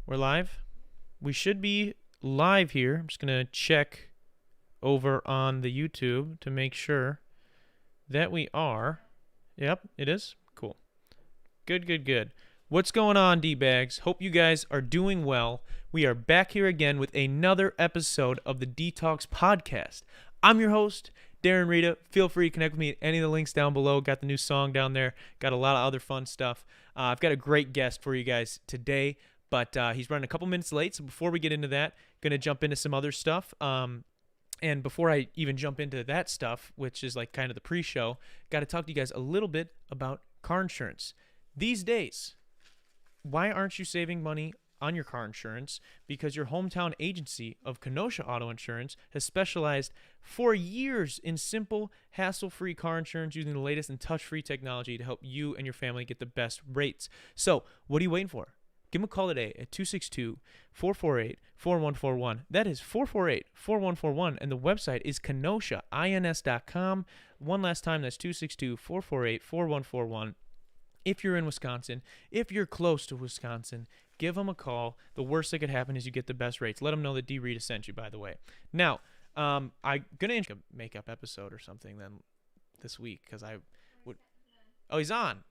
We're live. We should be live here. I'm just going to check over on the YouTube to make sure that we are. Yep, it is. Cool. Good. What's going on, D-Bags? Hope you guys are doing well. We are back here again with another episode of the Detox Podcast. I'm your host, Darren Rita. Feel free to connect with me at any of the links down below. Got the new song down there. Got a lot of other fun stuff. I've got a great guest for you guys today, but he's running a couple minutes late. So before we get into that, going to jump into some other stuff. And before I even jump into that stuff, which is like kind of the pre-show, got to talk to you guys a little bit about car insurance. These days, why aren't you saving money on your car insurance? Because your hometown agency of Kenosha Auto Insurance has specialized for years in simple, hassle-free car insurance using the latest and touch-free technology to help you and your family get the best rates. So, what are you waiting for? Give them a call today at 262-448-4141. That is 448-4141, and the website is kenoshains.com. One last time, that's 262-448-4141. If you're in Wisconsin, if you're close to Wisconsin, give them a call. The worst that could happen is you get the best rates. Let them know that D. Rita sent you, by the way. Now, I'm going to make up episode or something then this week because I would. Oh, he's on.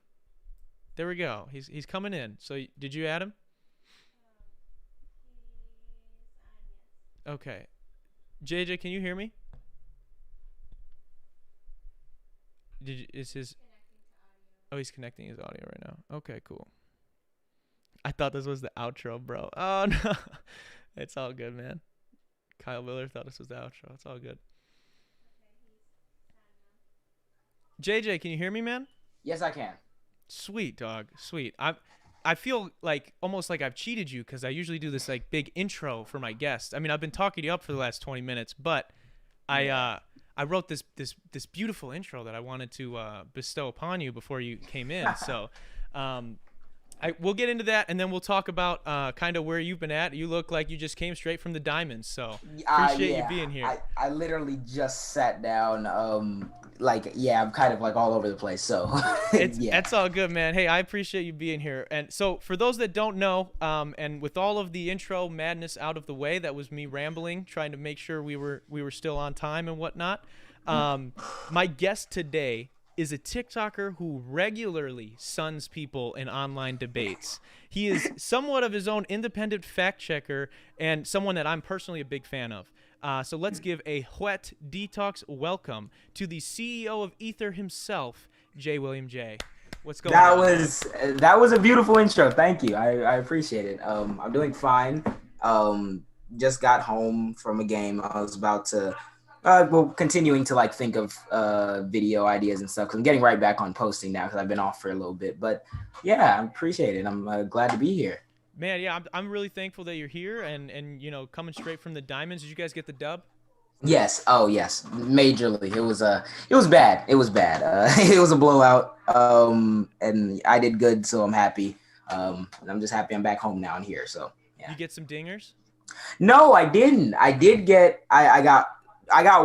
There we go. He's coming in. So did you add him? Okay. JJ, can you hear me? Is his... Oh, he's connecting his audio right now. Okay, cool. I thought this was the outro, bro. Oh, no. It's all good, man. Kyle Miller thought this was the outro. It's all good. JJ, can you hear me, man? Yes, I can. Sweet, dog. Sweet. I feel like almost like I've cheated you because I usually do this like big intro for my guests. I mean, I've been talking you up for the last 20 minutes, but I wrote this beautiful intro that I wanted to bestow upon you before you came in. So we'll get into that, and then we'll talk about kind of where you've been at. You look like you just came straight from the Diamonds, so appreciate you being here. I literally just sat down. I'm kind of like all over the place. So That's all good, man. Hey, I appreciate you being here. And so for those that don't know, and with all of the intro madness out of the way, that was me rambling, trying to make sure we were still on time and whatnot. My guest today is a TikToker who regularly suns people in online debates. He is somewhat of his own independent fact checker and someone that I'm personally a big fan of. So let's give a wet detox welcome to the CEO of Ether himself, Jwilliamj. What's going on? That was a beautiful intro. Thank you. I appreciate it. I'm doing fine. Just got home from a game. I was about to continuing to like think of video ideas and stuff because I'm getting right back on posting now because I've been off for a little bit. But yeah, I appreciate it. I'm glad to be here. Man, yeah, I'm really thankful that you're here and you know, coming straight from the Diamonds. Did you guys get the dub? Yes. Oh, yes. Majorly. It was bad. It was bad. It was a blowout. And I did good, so I'm happy. And I'm just happy I'm back home now and here. So yeah. You get some dingers? No, I didn't. I did get. I got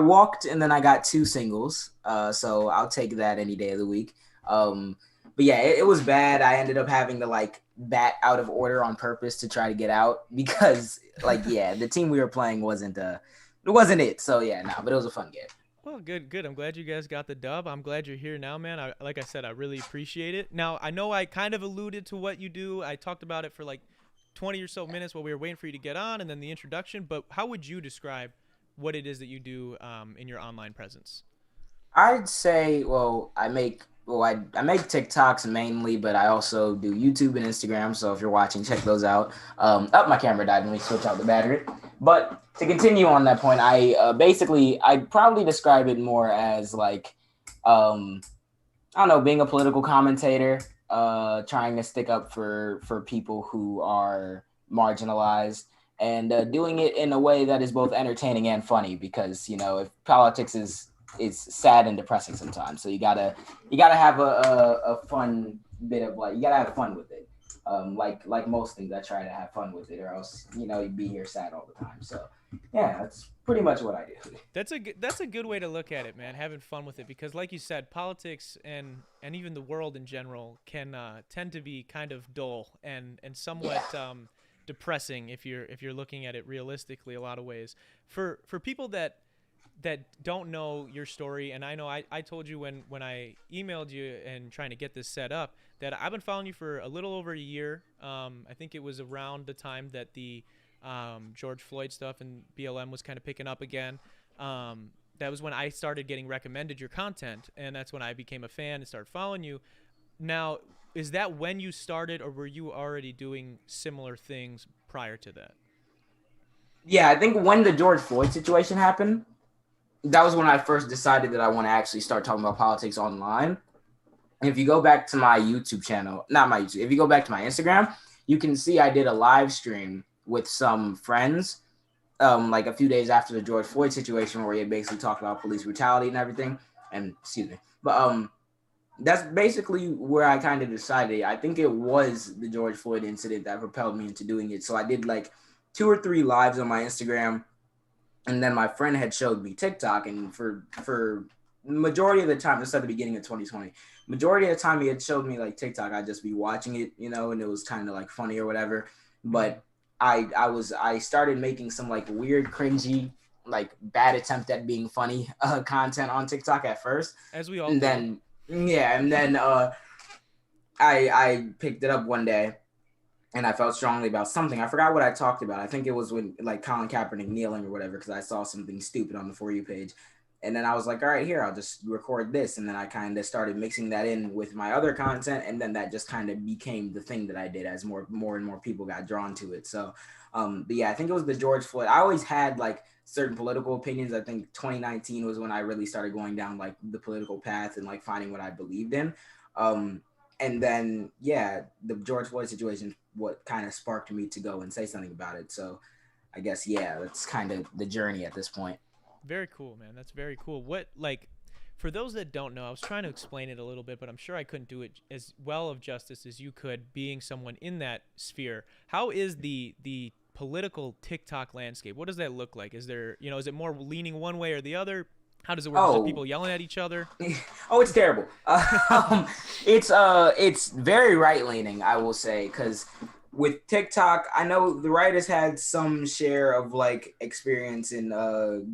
walked and then I got 2 singles. So I'll take that any day of the week. But yeah, it was bad. I ended up having to like bat out of order on purpose to try to get out because the team we were playing wasn't it. So yeah, but it was a fun game. Well, good. I'm glad you guys got the dub. I'm glad you're here now, man. Like I said, I really appreciate it. Now, I know I kind of alluded to what you do. I talked about it for like 20 or so minutes while we were waiting for you to get on and then the introduction. But how would you describe what it is that you do in your online presence? I'd say, I make TikToks mainly, but I also do YouTube and Instagram. So if you're watching, check those out. My camera died. Let me switch out the battery. But to continue on that point, I'd probably describe it more as like, I don't know, being a political commentator, trying to stick up for people who are marginalized. And doing it in a way that is both entertaining and funny, because if politics is sad and depressing sometimes, so you gotta have a fun bit of you gotta have fun with it. Like most things, I try to have fun with it, or else you'd be here sad all the time. So yeah, that's pretty much what I do. That's a good way to look at it, man. Having fun with it, because like you said, politics and even the world in general can tend to be kind of dull and somewhat depressing if you're looking at it realistically a lot of ways. For people that don't know your story, and I know I told you when I emailed you and trying to get this set up that I've been following you for a little over a year. I think it was around the time that the George Floyd stuff and BLM was kind of picking up again. That was when I started getting recommended your content, and that's when I became a fan and started following you. Now, is that when you started, or were you already doing similar things prior to that? Yeah, I think when the George Floyd situation happened, that was when I first decided that I want to actually start talking about politics online. And if you go back to my YouTube channel, not my YouTube, if you go back to my Instagram, you can see I did a live stream with some friends, like a few days after the George Floyd situation, where we basically talked about police brutality and everything. And excuse me, but that's basically where I kind of decided. I think it was the George Floyd incident that propelled me into doing it. So I did like 2 or 3 lives on my Instagram, and then my friend had showed me TikTok, and for majority of the time, this is at the beginning of 2020. Majority of the time, he had showed me like TikTok. I'd just be watching it, and it was kind of like funny or whatever. Mm-hmm. But I started making some like weird, cringy, like bad attempt at being funny content on TikTok at first, As we all and do. then yeah, and then I picked it up one day and I felt strongly about something. I forgot what I talked about. I think it was when like Colin Kaepernick kneeling or whatever, because I saw something stupid on the For You page. And then I was like, all right, here, I'll just record this. And then I kind of started mixing that in with my other content. And then that just kind of became the thing that I did as more and more people got drawn to it. So, but yeah, I think it was the George Floyd. I always had like certain political opinions. I think 2019 was when I really started going down like the political path and like finding what I believed in. Um, and then yeah, the George Floyd situation, what kind of sparked me to go and say something about it. So I guess yeah, that's kind of the journey at this point. Very cool, man. That's very cool. What like for those that don't know, I was trying to explain it a little bit, but I'm sure I couldn't do it as well of justice as you could being someone in that sphere. How is the political TikTok landscape? What does that look like? Is there, is it more leaning one way or the other? How does it work? Is it Oh, people yelling at each other? oh, it's terrible. It's very right leaning, I will say, because with TikTok, I know the right has had some share of like experience in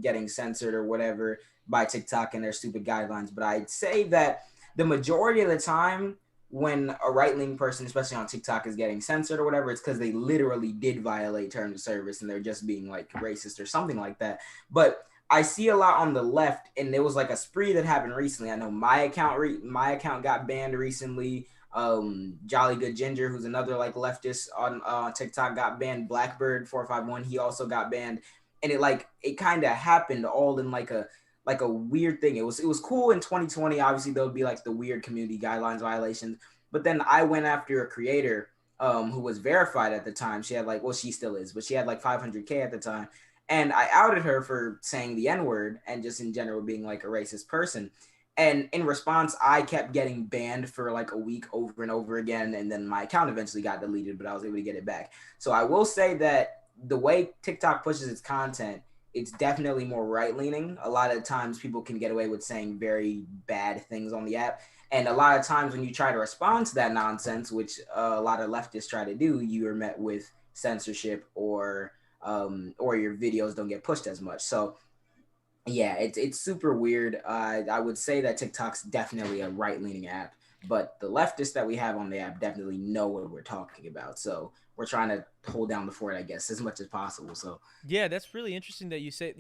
getting censored or whatever by TikTok and their stupid guidelines, but I'd say that the majority of the time when a right leaning person, especially on TikTok, is getting censored or whatever, it's because they literally did violate terms of service and they're just being like racist or something like that. But I see a lot on the left, and there was like a spree that happened recently. I know my account got banned recently. Jolly Good Ginger, who's another like leftist on TikTok, got banned. Blackbird 451, he also got banned, and it kind of happened all in like a weird thing. It was cool in 2020. Obviously, there would be like the weird community guidelines violations, but then I went after a creator who was verified at the time. She had like, well, she still is, but she had like 500K at the time, and I outed her for saying the N word and just in general being like a racist person. And in response, I kept getting banned for like a week over and over again. And then my account eventually got deleted, but I was able to get it back. So I will say that the way TikTok pushes its content, it's definitely more right leaning. A lot of times people can get away with saying very bad things on the app. And a lot of times when you try to respond to that nonsense, which a lot of leftists try to do, you are met with censorship or your videos don't get pushed as much. So yeah, it's super weird. I would say that TikTok's definitely a right leaning app, but the leftists that we have on the app definitely know what we're talking about. So we're trying to hold down the fort, I guess, as much as possible. So Yeah, that's really interesting that you say,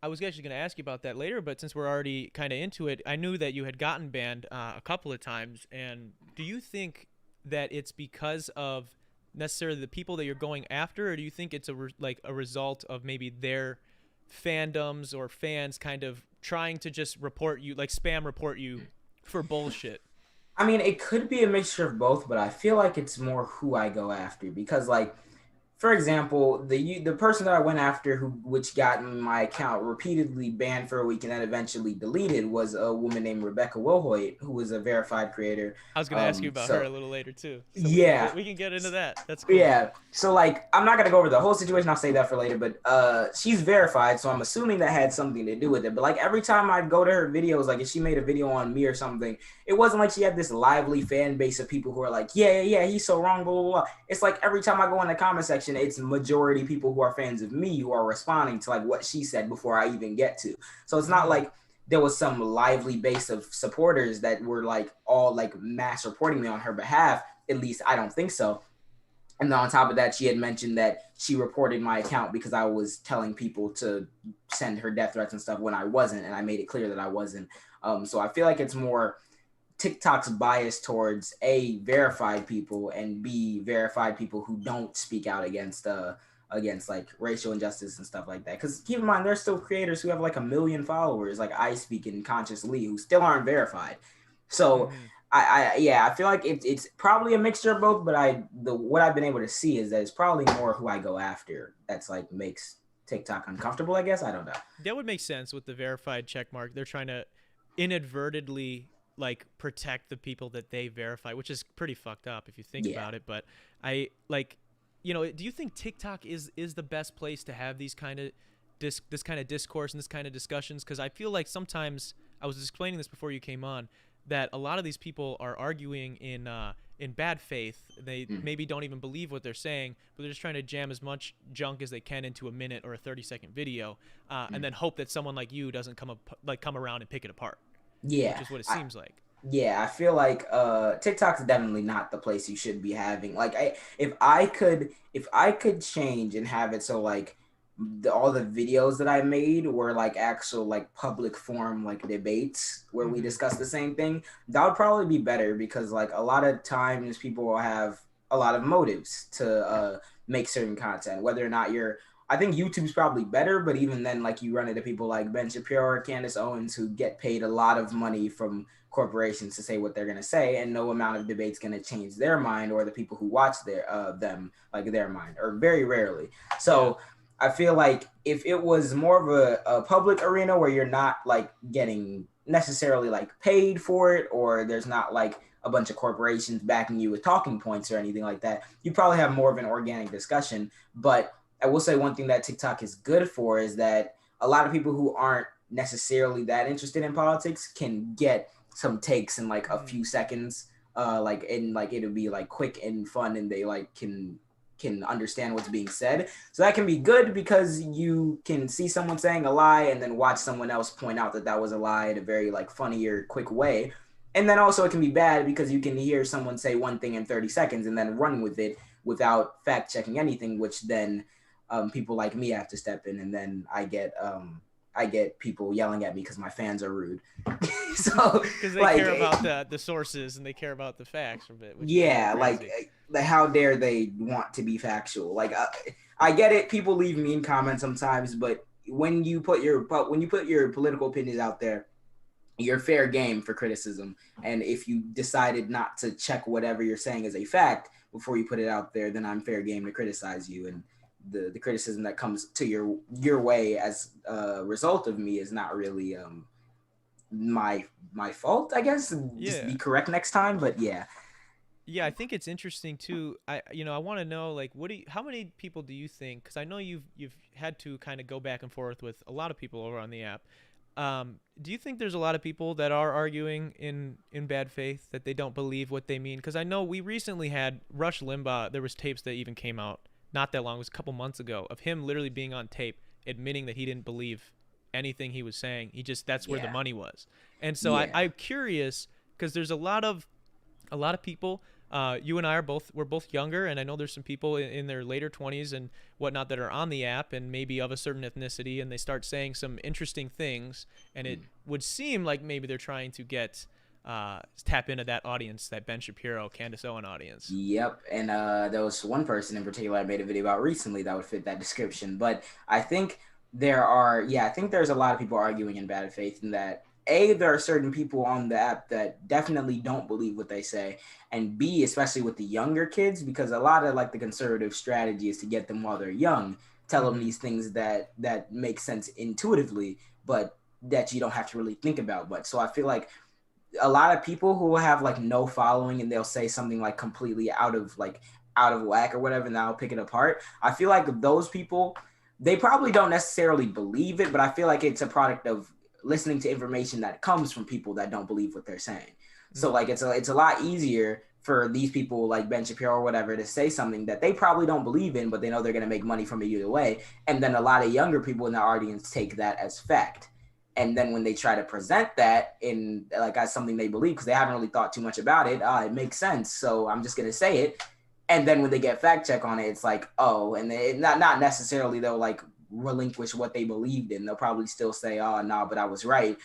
I was actually going to ask you about that later, but since we're already kind of into it, I knew that you had gotten banned a couple of times. And do you think that it's because of necessarily the people that you're going after, or do you think it's like a result of maybe their fandoms or fans kind of trying to just report you, like spam report you for bullshit? I mean, it could be a mixture of both, but I feel like it's more who I go after because like for example, the person that I went after, which got my account repeatedly banned for a week and then eventually deleted, was a woman named Rebecca Wilhoit, who was a verified creator. I was gonna ask you about her So a little later too, so yeah, we can get into that. That's cool. yeah. So like I'm not gonna go over the whole situation, I'll say that for later, but she's verified, so I'm assuming that had something to do with it. But like every time I'd go to her videos, like if she made a video on me or something, it wasn't like she had this lively fan base of people who are like, yeah, he's so wrong, blah, blah, blah. It's like every time I go in the comment section, it's majority people who are fans of me who are responding to like what she said before I even get to. So it's not Mm. like there was some lively base of supporters that were like all like mass reporting me on her behalf. At least I don't think so. And then on top of that, she had mentioned that she reported my account because I was telling people to send her death threats and stuff when I wasn't, and I made it clear that I wasn't. So I feel like it's more TikTok's bias towards A, verified people, and B, verified people who don't speak out against like racial injustice and stuff like that. Because keep in mind, there's still creators who have like 1 million followers, like I Speak and Conscious Lee, who still aren't verified. So Mm-hmm. yeah, I feel like it's probably a mixture of both, but what I've been able to see is that it's probably more who I go after that's like makes TikTok uncomfortable, I guess. I don't know. That would make sense with the verified check mark. They're trying to inadvertently like protect the people that they verify, which is pretty fucked up if you think Yeah. about it. But I like, do you think TikTok is the best place to have these kind of this kind of discourse and this kind of discussions? Because I feel like sometimes I was explaining this before you came on that a lot of these people are arguing in bad faith. They Mm. maybe don't even believe what they're saying, but they're just trying to jam as much junk as they can into a minute or a 30-second video, and Mm. then hope that someone like you doesn't come around and pick it apart, which Yeah. is what it I, seems like. Yeah, I feel like TikTok's definitely not the place you should be having. Like if I could change and have it so like all the videos that I made were like actual like public forum like debates where we Mm-hmm. discuss the same thing, that would probably be better because like a lot of times people will have a lot of motives to make certain content, whether or not you're I think YouTube's probably better, but even then, like you run into people like Ben Shapiro or Candace Owens who get paid a lot of money from corporations to say what they're going to say, and no amount of debate's going to change their mind or the people who watch them like their mind, or very rarely. Yeah. So I feel like if it was more of a public arena where you're not like getting necessarily like paid for it, or there's not like a bunch of corporations backing you with talking points or anything like that, you probably have more of an organic discussion. But I will say one thing that TikTok is good for is that a lot of people who aren't necessarily that interested in politics can get some takes in like a Mm. few seconds, like and like it'll be like quick and fun, and they like can understand what's being said. So that can be good because you can see someone saying a lie and then watch someone else point out that that was a lie in a very like funny or quick way. And then also it can be bad because you can hear someone say one thing in 30 seconds and then run with it without fact checking anything, which then people like me have to step in, and then I get people yelling at me because my fans are rude. So Because they like care about the sources and they care about the facts from it, which is a little yeah, like crazy. how dare they want to be factual? Like I get it. People leave mean comments sometimes, but when you put your political opinions out there, you're fair game for criticism. And if you decided not to check whatever you're saying as a fact before you put it out there, then I'm fair game to criticize you. And the criticism that comes to your way as a result of me is not really my fault, I guess. Just Yeah. be correct next time. But yeah. Yeah, I think it's interesting too. I want to know like how many people do you think? Because I know you've had to kind of go back and forth with a lot of people over on the app. Do you think there's a lot of people that are arguing in bad faith that they don't believe what they mean? Because I know we recently had Rush Limbaugh. There was tapes that even came out not that long. It was a couple months ago of him literally being on tape admitting that he didn't believe anything he was saying. He just that's where the Yeah. money was. And so Yeah. I'm curious because there's a lot of people. You and I we're both younger, and I know there's some people in their later 20s and whatnot that are on the app and maybe of a certain ethnicity, and they start saying some interesting things, and it would seem like maybe they're trying to get tap into that audience, that Ben Shapiro, Candace Owen audience. Yep, and there was one person in particular I made a video about recently that would fit that description. But I think I think there's a lot of people arguing in bad faith, and that A, there are certain people on the app that definitely don't believe what they say, and B, especially with the younger kids, because a lot of like the conservative strategy is to get them while they're young, tell them Mm-hmm. these things that make sense intuitively, but that you don't have to really think about. But so I feel like a lot of people who will have like no following and they'll say something like completely out of whack or whatever, and I'll pick it apart. I feel like those people, they probably don't necessarily believe it, but I feel like it's a product of listening to information that comes from people that don't believe what they're saying. So Mm. like it's a lot easier for these people like Ben Shapiro or whatever to say something that they probably don't believe in, but they know they're gonna make money from it either way. And then a lot of younger people in the audience take that as fact. And then when they try to present that in like as something they believe, because they haven't really thought too much about it, it makes sense. So I'm just gonna say it. And then when they get fact check on it, it's like, oh, and they not necessarily they'll like relinquish what they believed in. They'll probably still say, oh no, but I was right.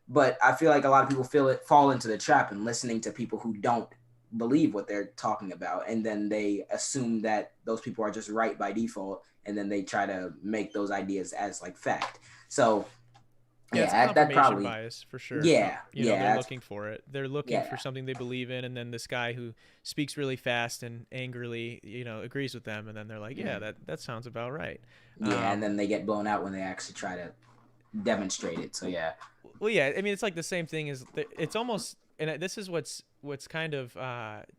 But I feel like a lot of people fall into the trap and listening to people who don't believe what they're talking about, and then they assume that those people are just right by default, and then they try to make those ideas as like fact. So Yeah, it's yeah, that confirmation probably, bias for sure. yeah, You know, they're yeah, that's, looking for it. They're looking for yeah, something they believe in, and then this guy who speaks really fast and angrily, you know, agrees with them, and then they're like, "Yeah, mm, that sounds about right." yeah, and Um, then they get blown out when they actually try to demonstrate it. So yeah, well, yeah, I mean, it's like the same thing as it's almost, and this is what's kind of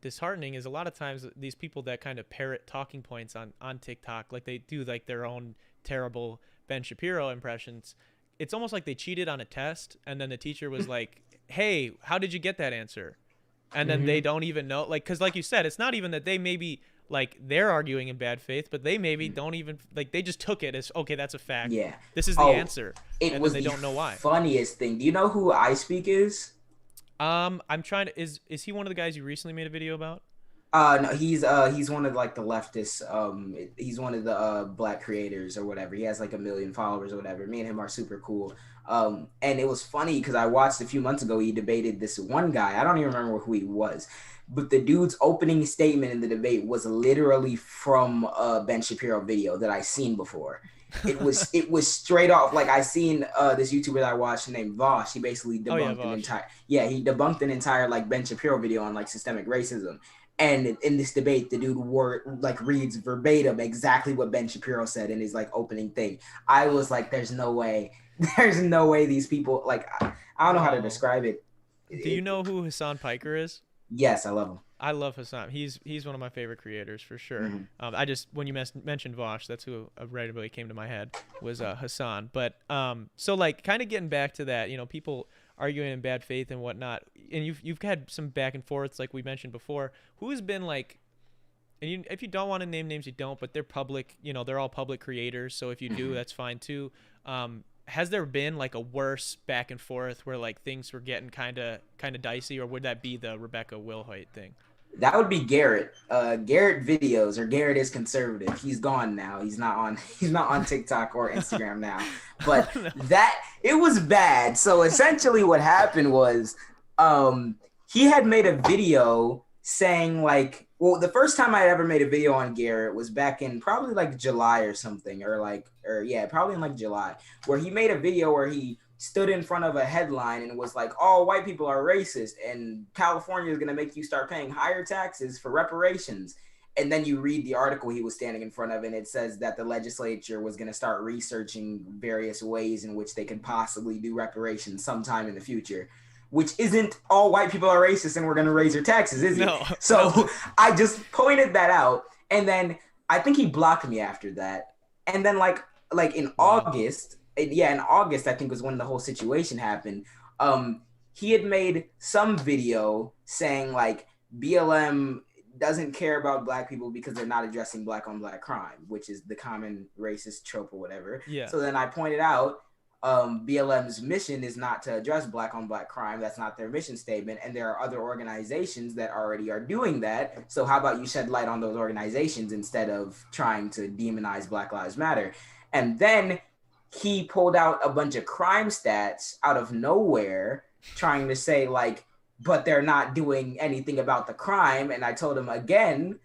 disheartening is a lot of times these people that kind of parrot talking points on TikTok, like they do like their own terrible Ben Shapiro impressions. It's almost like they cheated on a test, and then the teacher was like, "Hey, how did you get that answer?" And then they mm-hmm. don't even know, like, because like you said, it's not even that they maybe like they're arguing in bad faith, but they maybe don't even like they just took it as okay, that's a fact. Yeah. This is the Oh, answer, it and then was they the don't know why. funniest thing. Do you know who I Speak is? I'm trying to. Is he one of the guys you recently made a video about? No, he's one of like the leftists. He's one of the black creators or whatever. He has like a million followers or whatever. Me and him are super cool. And it was funny because I watched a few months ago. He debated this one guy. I don't even remember who he was, but the dude's opening statement in the debate was literally from a Ben Shapiro video that I seen before. It was straight off like I seen this YouTuber that I watched named Vosh. He basically Oh yeah, debunked an Vosh. entire he debunked an entire like Ben Shapiro video on like systemic racism. And in this debate, the dude like reads verbatim exactly what Ben Shapiro said in his like opening thing. I was like, "There's no way, there's no way these people like I don't know how to Whoa. describe it." Do you know who Hassan Piker is? Yes, I love him. I love Hassan. He's one of my favorite creators for sure. Mm-hmm. I just when you mentioned Vosh, that's who right away came to my head was Hassan. But so like kind of getting back to that, you know, people arguing in bad faith and whatnot, and you've had some back and forths like we mentioned before. Who's been like, and if you don't want to name names, you don't, but they're public. You know, they're all public creators. So if you do, Mm-hmm. that's fine too. Has there been like a worse back and forth where like things were getting kind of dicey, or would that be the Rebecca Wilhoit thing? That would be Garrett. Garrett videos or Garrett is conservative. He's gone now. He's not on. He's not on TikTok or Instagram now. But No. that it was bad. So essentially, what happened was, he had made a video saying like, well, the first time I ever made a video on Garrett was back in probably like July or something, or yeah, probably in like July, where he made a video where he stood in front of a headline and was like, "All white people are racist, and California is going to make you start paying higher taxes for reparations." And then you read the article he was standing in front of, and it says that the legislature was going to start researching various ways in which they could possibly do reparations sometime in the future. Which isn't all white people are racist and we're going to raise your taxes, is it? No, So no. I just pointed that out, and then I think he blocked me after that. And then like in Wow. August, yeah, in August I think was when the whole situation happened. He had made some video saying like BLM doesn't care about black people because they're not addressing black on black crime, which is the common racist trope or whatever. Yeah. So then I pointed out BLM's mission is not to address black on black crime. That's not their mission statement. And there are other organizations that already are doing that. So how about you shed light on those organizations instead of trying to demonize Black Lives Matter? And then he pulled out a bunch of crime stats out of nowhere, trying to say like, but they're not doing anything about the crime. And I told him again,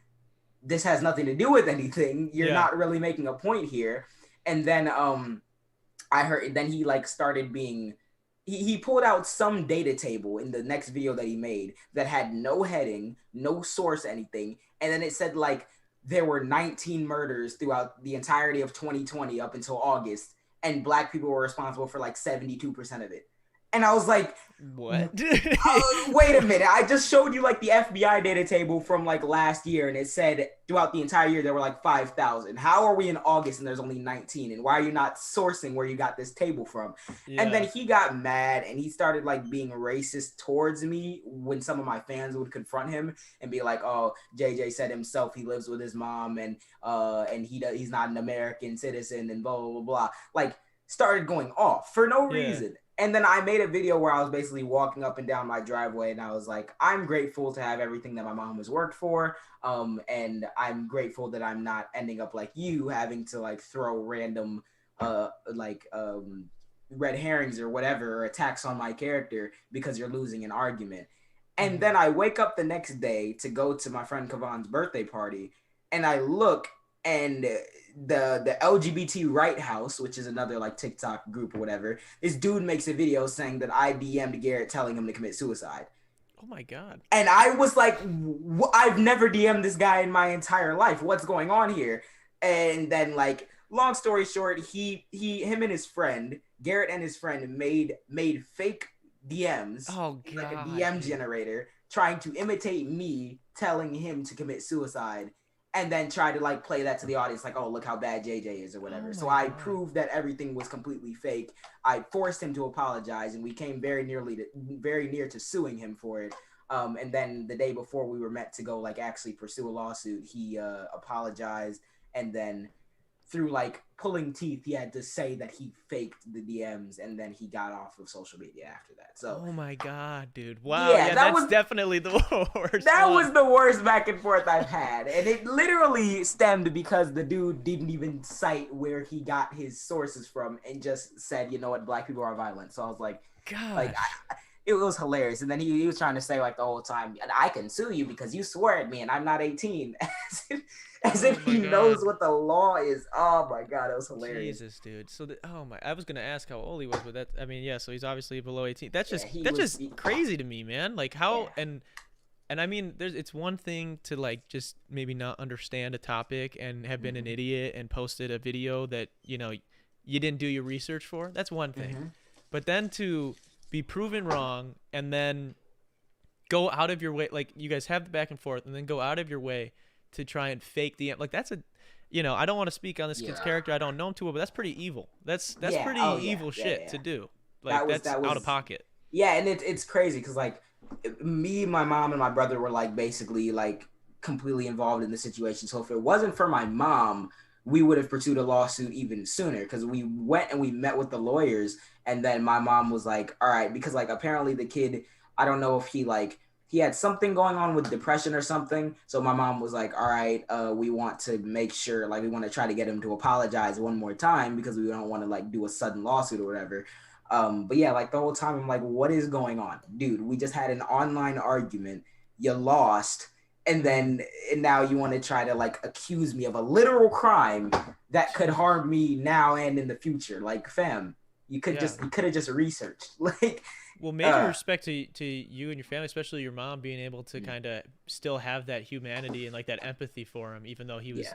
this has nothing to do with anything. You're Yeah. not really making a point here. And then I heard then he like started being he pulled out some data table in the next video that he made that had no heading, no source, anything, and then it said like there were 19 murders throughout the entirety of 2020 up until August, and black people were responsible for like 72% of it. And I was like, What? wait a minute. I just showed you like the FBI data table from like last year, and it said throughout the entire year there were like 5,000. How are we in August and there's only 19? And why are you not sourcing where you got this table from? Yeah. And then he got mad and he started like being racist towards me when some of my fans would confront him and be like, "Oh, JJ said himself he lives with his mom and he's not an American citizen and blah blah blah blah." Like started going off for no reason. And then I made a video where I was basically walking up and down my driveway, and I was like, I'm grateful to have everything that my mom has worked for. And I'm grateful that I'm not ending up like you, having to like throw random red herrings or whatever, or attacks on my character because you're losing an argument. And then I wake up the next day to go to my friend Kavan's birthday party, and I look, and the LGBT Right House, which is another like TikTok group or whatever, this dude makes a video saying that I DM'd Garrett telling him to commit suicide. Oh my God. And I was like, I've never DM'd this guy in my entire life. What's going on here? And then like, long story short, him and his friend, Garrett and his friend made fake DMs. Oh God. Like a DM generator trying to imitate me telling him to commit suicide. And then try to like play that to the audience, like, oh, look how bad JJ is or whatever. So I proved that everything was completely fake. I forced him to apologize, and we came very near to suing him for it. And then the day before we were meant to go like actually pursue a lawsuit, he apologized, and then through like pulling teeth, he had to say that he faked the DMs, and then he got off of social media after that. So oh my God, dude. Wow. Yeah, that's definitely the worst. That was the worst back and forth I've had. And it literally stemmed because the dude didn't even cite where he got his sources from and just said, you know what, black people are violent. So I was like, God. Like, it was hilarious. And then he was trying to say like the whole time, I can sue you because you swore at me and I'm not 18. As if he knows what the law is. Oh my God, that was hilarious. Jesus, dude. So I was gonna ask how old he was, but I mean, yeah. So he's obviously below 18. That's just crazy to me, man. Like how and I mean, it's one thing to like just maybe not understand a topic and have been an idiot and posted a video that you didn't do your research for. That's one thing, but then to be proven wrong and then go out of your way, like you guys have the back and forth, and then go out of your way to try and fake the like that's a I don't want to speak on this kid's character. I don't know him too well, but that's pretty evil. That's pretty evil shit to do. Like that's out of pocket. Yeah, and it's crazy because like me, my mom, and my brother were like basically like completely involved in the situation. So if it wasn't for my mom, we would have pursued a lawsuit even sooner because we went and we met with the lawyers, and then my mom was like, all right, because like apparently the kid, I don't know if he had something going on with depression or something. So my mom was like, all right, we want to make sure, like, we want to try to get him to apologize one more time because we don't want to, like, do a sudden lawsuit or whatever. But yeah, like, the whole time I'm like, what is going on? Dude, we just had an online argument. You lost. And now you want to try to, like, accuse me of a literal crime that could harm me now and in the future. Like, fam, you could have just researched. Like, well, major respect to you and your family, especially your mom, being able to kind of still have that humanity and like that empathy for him, even though he was,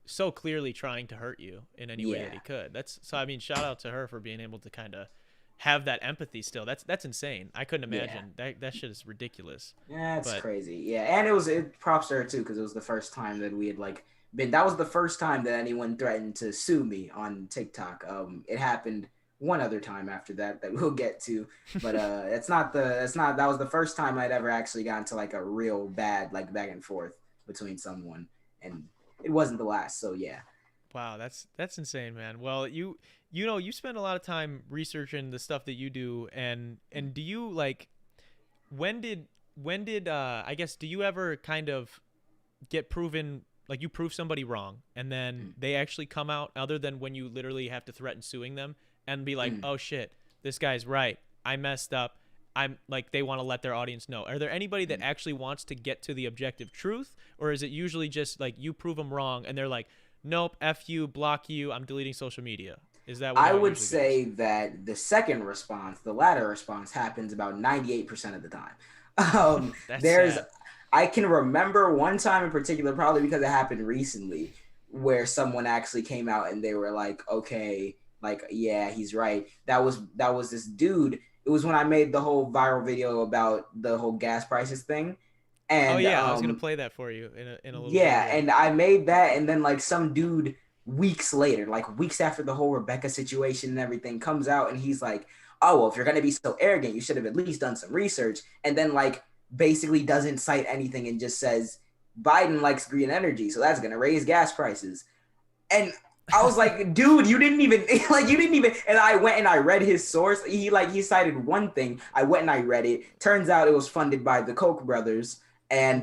so clearly trying to hurt you in any way that he could. I mean, shout out to her for being able to kind of have that empathy still. That's insane. I couldn't imagine that shit is ridiculous. Yeah, it's crazy. Yeah, and it props to her too because it was the first time that we had like been. That was the first time that anyone threatened to sue me on TikTok. It happened one other time after that we'll get to, but that was the first time I'd ever actually gotten to like a real bad like back and forth between someone, and it wasn't the last. So yeah. Wow, that's insane, man. Well, you spend a lot of time researching the stuff that you do, and do you like when did I guess do you ever kind of get proven, like you prove somebody wrong and then they actually come out, other than when you literally have to threaten suing them and be like, oh shit, this guy's right, I messed up, I'm like, they want to let their audience know? Are there anybody that actually wants to get to the objective truth, or is it usually just like you prove them wrong and they're like, nope, F you, block you, I'm deleting social media? Is that I how it would usually goes? say that the second response, the latter response, happens about 98% of the time. That's There's, sad. I can remember one time in particular, probably because it happened recently, where someone actually came out and they were like, okay, like, yeah, he's right. That was this dude. It was when I made the whole viral video about the whole gas prices thing. Oh And yeah, I was gonna play that for you in a little bit yeah, here. and I made that, and then like some dude weeks later, like weeks after the whole Rebecca situation and everything comes out, and he's like, "Oh well, if you're gonna be so arrogant, you should have at least done some research." And then like basically doesn't cite anything and just says Biden likes green energy, so that's gonna raise gas prices. And I was like, dude, you didn't even like you didn't even. And I went and I read his source. He cited one thing. I went and I read it. Turns out it was funded by the Koch brothers and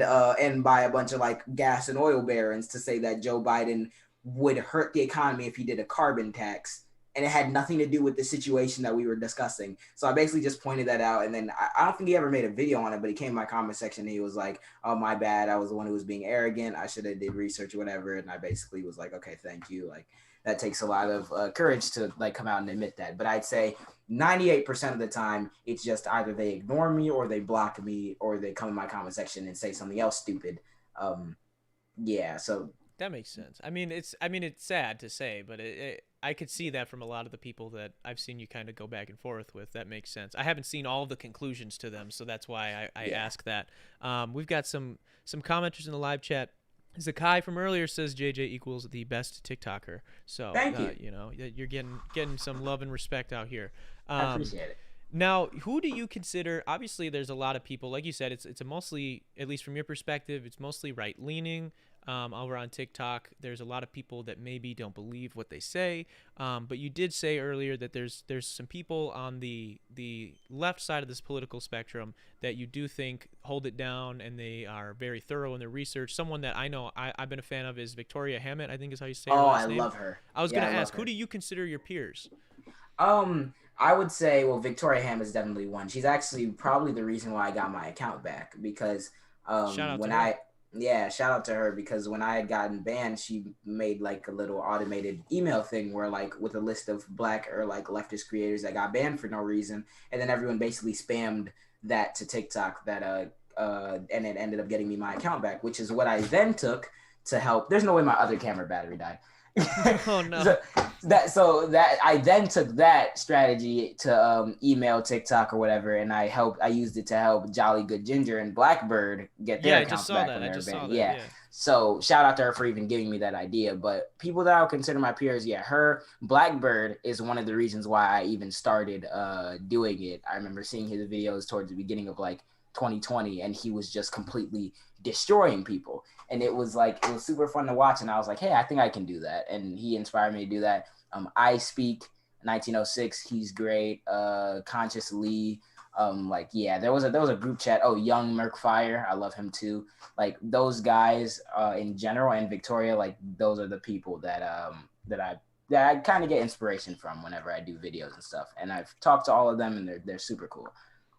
by a bunch of like gas and oil barons to say that Joe Biden would hurt the economy if he did a carbon tax. And it had nothing to do with the situation that we were discussing. So I basically just pointed that out. And then I don't think he ever made a video on it, but he came in my comment section and he was like, oh my bad, I was the one who was being arrogant, I should have did research or whatever. And I basically was like, okay, thank you. Like that takes a lot of courage to like come out and admit that. But I'd say 98% of the time it's just either they ignore me or they block me or they come in my comment section and say something else stupid. um yeah, so That makes sense. I mean it's sad to say, but I could see that from a lot of the people that I've seen you kind of go back and forth with. That makes sense. I haven't seen all of the conclusions to them, so that's why I yeah, ask that. We've got some commenters in the live chat. Zakai from earlier says JJ equals the best TikToker. So thank you, you know you're getting some love and respect out here. I Um, appreciate it. Now, who do you consider? Obviously, there's a lot of people, like you said, it's a mostly, at least from your perspective, it's mostly right leaning. Over on TikTok, there's a lot of people that maybe don't believe what they say. But you did say earlier that there's some people on the left side of this political spectrum that you do think hold it down and they are very thorough in their research. Someone that I know I've been a fan of is Victoria Hammett, I think is how you say her Oh, I last name. love her. I was Yeah, gonna I love ask, who her. do you consider your peers? I would say, well, Victoria Ham is definitely one. She's actually probably the reason why I got my account back because Shout out to when her. yeah, shout out to her because when I had gotten banned, she made like a little automated email thing where like with a list of black or like leftist creators that got banned for no reason, and then everyone basically spammed that to TikTok that and it ended up getting me my account back, which is what I then took to help. There's no way my other camera battery died. Oh no. so so that I then took that strategy to email TikTok or whatever, and I used it to help Jolly Good Ginger and Blackbird get Yeah, their I just accounts saw back that. when I they were just saw banned. that. Yeah. Yeah. So shout out to her for even giving me that idea. But people that I would consider my peers, yeah, her Blackbird is one of the reasons why I even started doing it. I remember seeing his videos towards the beginning of like 2020, and he was just completely destroying people, and it was like it was super fun to watch, and I was like, hey, I think I can do that, and he inspired me to do that. I Speak 1906, he's great. Conscious Lee, like yeah, there was a group chat. Oh, Young Merkfire, I love him too. Like those guys in general, and Victoria, like those are the people that I kind of get inspiration from whenever I do videos and stuff, and I've talked to all of them, and they're super cool.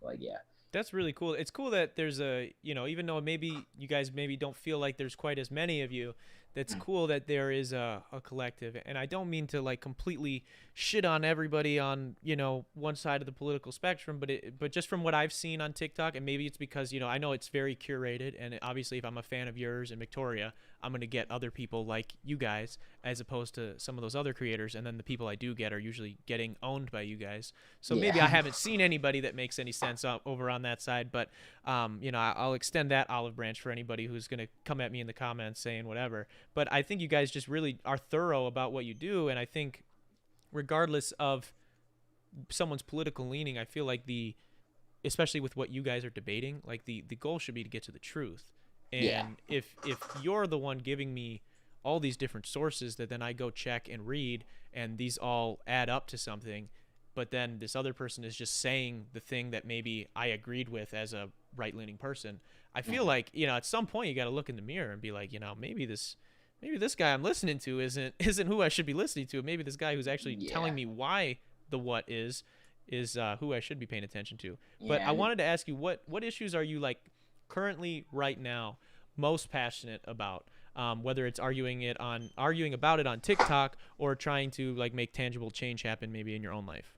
Like yeah, That's really cool. It's cool that there's a, you know, even though maybe you guys maybe don't feel like there's quite as many of you, that's mm, cool that there is a collective. And I don't mean to like completely shit on everybody on, you know, one side of the political spectrum, but just from what I've seen on TikTok, and maybe it's because, you know, I know it's very curated, and obviously if I'm a fan of yours and Victoria, I'm going to get other people like you guys as opposed to some of those other creators, and then the people I do get are usually getting owned by you guys. So maybe I yeah, haven't seen anybody that makes any sense over on that side, but you know, I'll extend that olive branch for anybody who's going to come at me in the comments saying whatever. But I think you guys just really are thorough about what you do, and I think regardless of someone's political leaning, I feel like especially with what you guys are debating, like the goal should be to get to the truth. yeah, And if you're the one giving me all these different sources that then I go check and read, and these all add up to something, but then this other person is just saying the thing that maybe I agreed with as a right-leaning person, I feel mhm, like, you know, at some point you got to look in the mirror and be like, you know, maybe this guy I'm listening to isn't who I should be listening to. Maybe this guy who's actually yeah, telling me why the what is who I should be paying attention to. But yeah. I And wanted to ask you, what issues are you like currently right now most passionate about? whether it's arguing about it on TikTok or trying to like make tangible change happen maybe in your own life?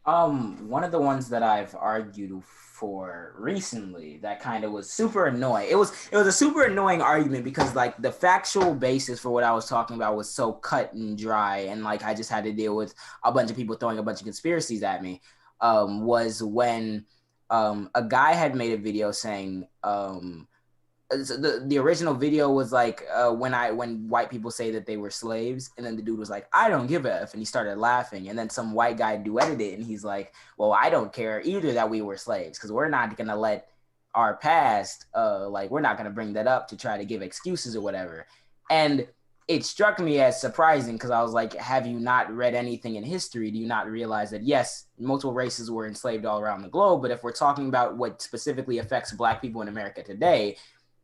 One of the ones that I've argued for recently that kind of was super annoying. It was a super annoying argument because like the factual basis for what I was talking about was so cut and dry, and like I just had to deal with a bunch of people throwing a bunch of conspiracies at me. Was when a guy had made a video saying the original video was like when white people say that they were slaves, and then the dude was like, I don't give a f, and he started laughing, and then some white guy duetted it, and he's like, well, I don't care either that we were slaves, because we're not gonna let our past like we're not gonna bring that up to try to give excuses or whatever. And it struck me as surprising because I was like, have you not read anything in history? Do you not realize that yes, multiple races were enslaved all around the globe, but if we're talking about what specifically affects black people in America today,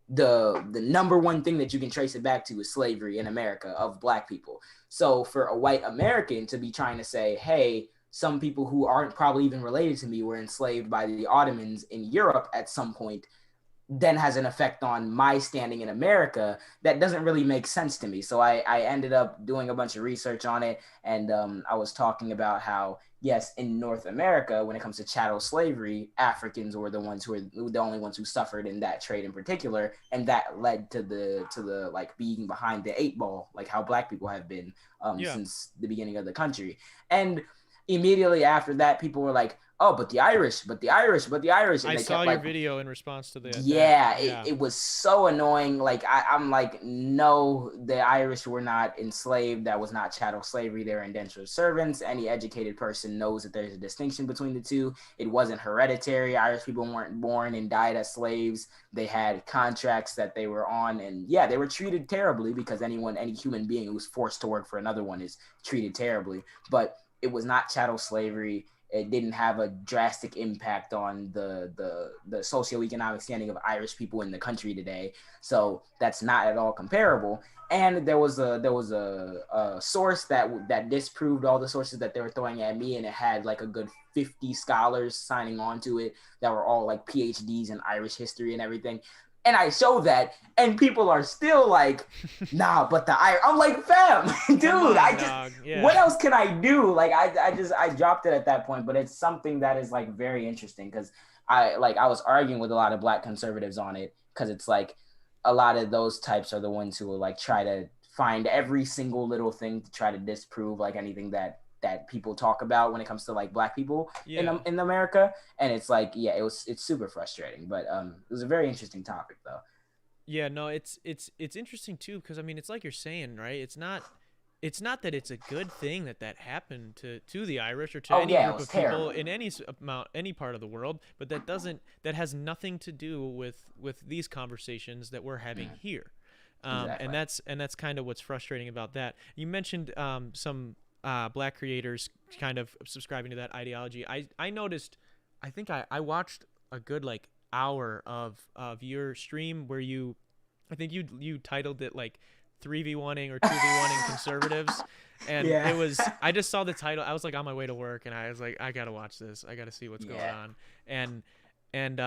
the number one thing that you can trace it back to is slavery in America of black people. So for a white American to be trying to say, hey, some people who aren't probably even related to me were enslaved by the Ottomans in Europe at some point, then has an effect on my standing in America, that doesn't really make sense to me. So I ended up doing a bunch of research on it, and I was talking about how, yes, in North America, when it comes to chattel slavery, Africans were the ones who were the only ones who suffered in that trade in particular, and that led to the like being behind the eight ball, like how black people have been Yeah. since the beginning of the country. And immediately after that, people were like, oh, but the Irish, but the Irish, but the Irish. And I they saw kept your like, video in response to that. yeah, Yeah. it was so annoying. Like I'm like, no, the Irish were not enslaved. That was not chattel slavery. They're indentured servants. Any educated person knows that there's a distinction between the two. It wasn't hereditary. Irish people weren't born and died as slaves. They had contracts that they were on, and yeah, they were treated terribly because any human being who was forced to work for another one is treated terribly. But it was not chattel slavery. It didn't have a drastic impact on the socioeconomic standing of Irish people in the country today. So that's not at all comparable. And there was a source that disproved all the sources that they were throwing at me, and it had like a good 50 scholars signing on to it that were all like PhDs in Irish history and everything. And I show that, and people are still like, nah, but the Irish. I'm like, fam, dude, On, I just, dog. Yeah. what else can I do? Like, I dropped it at that point, but it's something that is like very interesting because I was arguing with a lot of black conservatives on it because it's like a lot of those types are the ones who will like try to find every single little thing to try to disprove like anything that people talk about when it comes to like black people Yeah. in America. And it's like, yeah, it's super frustrating, but it was a very interesting topic though. Yeah, no, it's interesting too because I mean, it's like you're saying, right? It's not that it's a good thing that that happened to the Irish or to Oh any yeah, it group was of people terrible. in any part of the world, but that has nothing to do with these conversations that we're having Mm, here. And exactly. that's kind of what's frustrating about that. You mentioned some black creators kind of subscribing to that ideology. I noticed. I think I watched a good like hour of your stream where I think you titled it like 3v1ing or 2v1ing conservatives, and Yeah. I just saw the title. I was like on my way to work, and I was like, I gotta watch this. I gotta see what's going Yeah. on. And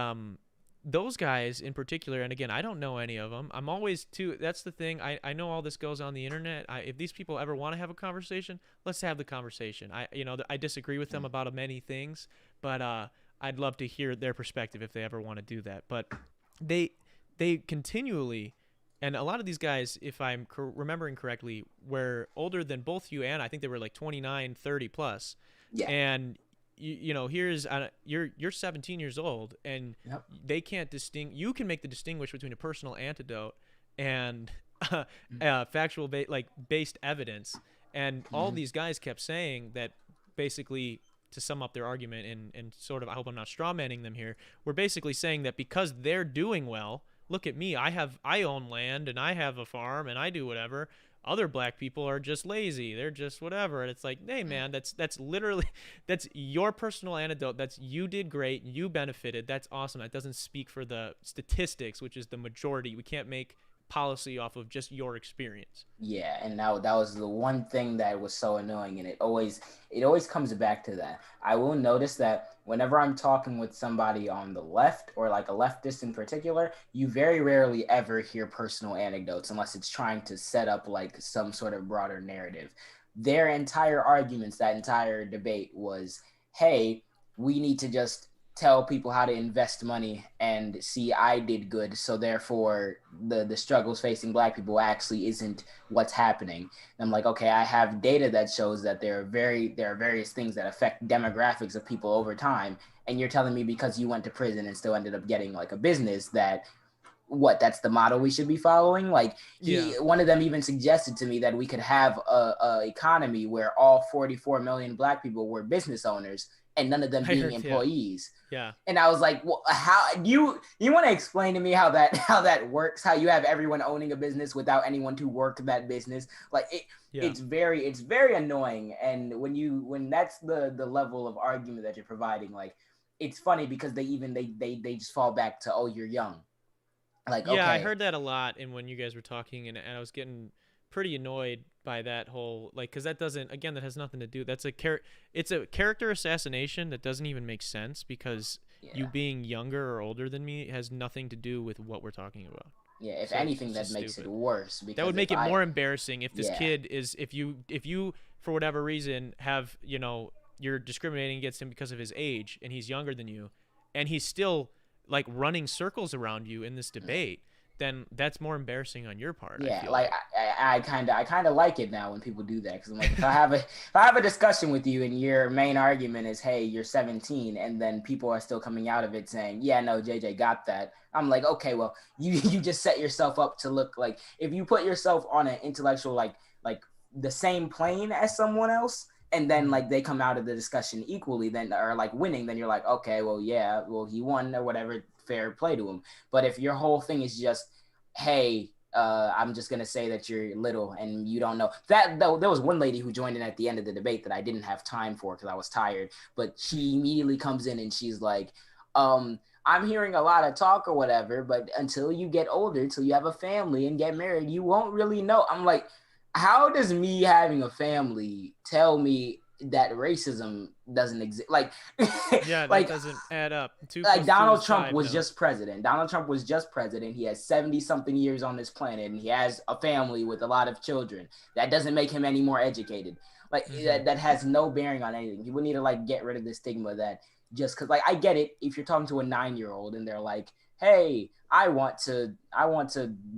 those guys in particular, and again, I don't know any of them. I'm always too. That's the thing. I know all this goes on the internet. If these people ever want to have a conversation, let's have the conversation. I disagree with them Mm, about many things, but I'd love to hear their perspective if they ever want to do that. But they they continually, and a lot of these guys, if I'm remembering correctly, were older than both you and I think they were like 29, 30 plus. yeah. And here's you're 17 years old, and Yep. they can't you can make the distinguish between a personal antidote and factual like based evidence. And all Mm-hmm. these guys kept saying that basically, to sum up their argument, and sort of, I hope I'm not straw manning them here, we're basically saying that because they're doing well, look at me, I own land and I have a farm and I do whatever. Other black people are just lazy, they're just whatever. And it's like, hey man, that's literally that's your personal antidote. That's, you did great, you benefited, that's awesome. That doesn't speak for the statistics, which is the majority. We can't make policy off of just your experience. Yeah, and that was the one thing that was so annoying, and it always comes back to that. I will notice that whenever I'm talking with somebody on the left or like a leftist in particular, you very rarely ever hear personal anecdotes unless it's trying to set up like some sort of broader narrative. Their entire arguments, that entire debate was, "Hey, we need to just tell people how to invest money and see I did good, so therefore the struggles facing black people actually isn't what's happening." And I'm like, okay, I have data that shows that there are various things that affect demographics of people over time, and you're telling me because you went to prison and still ended up getting like a business that that's the model we should be following. Like Yeah, one of them even suggested to me that we could have a economy where all 44 million black people were business owners and none of them I being heard. Yeah, employees. yeah, And I was like, well, how you want to explain to me how that works? How you have everyone owning a business without anyone to work that business? Like yeah. it's very annoying. And when that's the level of argument that you're providing, like it's funny because they just fall back to, oh, you're young. Like, Yeah, I okay, heard that a lot, and when you guys were talking, and I was getting pretty annoyed by that whole like, because that doesn't, again, that has nothing to do. It's a character assassination that doesn't even make sense because you yeah, being younger or older than me has nothing to do with what we're talking about. yeah. If So anything, it's that just makes it stupid. worse That would because make if it I, more embarrassing if this yeah, kid is, if you for whatever reason have, you're discriminating against him because of his age and he's younger than you, and he's still like running circles around you in this yeah. debate, then that's more embarrassing on your part, I Yeah, feel like like. I kind of like it now when people do that because I'm like, if I have a discussion with you and your main argument is, hey, you're 17, and then people are still coming out of it saying, yeah, no, JJ got that. I'm like, okay, well, you just set yourself up to look like, if you put yourself on an intellectual, like the same plane as someone else, and then Mm-hmm. like they come out of the discussion equally, then, or like winning, then you're like, okay, well, yeah, well, he won or whatever, fair play to him. But if your whole thing is just, hey, I'm just gonna say that you're little and you don't know that. Though there was one lady who joined in at the end of the debate that I didn't have time for because I was tired, but she immediately comes in and she's like, I'm hearing a lot of talk or whatever, but until you get older, until you have a family and get married, you won't really know. I'm like, how does me having a family tell me that racism doesn't exist? Like, Yeah, that like doesn't add up. Two like plus two Donald is Trump five was now. just president. Donald Trump was just president. He has 70 something years on this planet and he has a family with a lot of children. That doesn't make him any more educated. Like Mm-hmm. that has no bearing on anything. You would need to like get rid of the stigma that just because, like, I get it if you're talking to a 9 year old and they're like, hey, I want to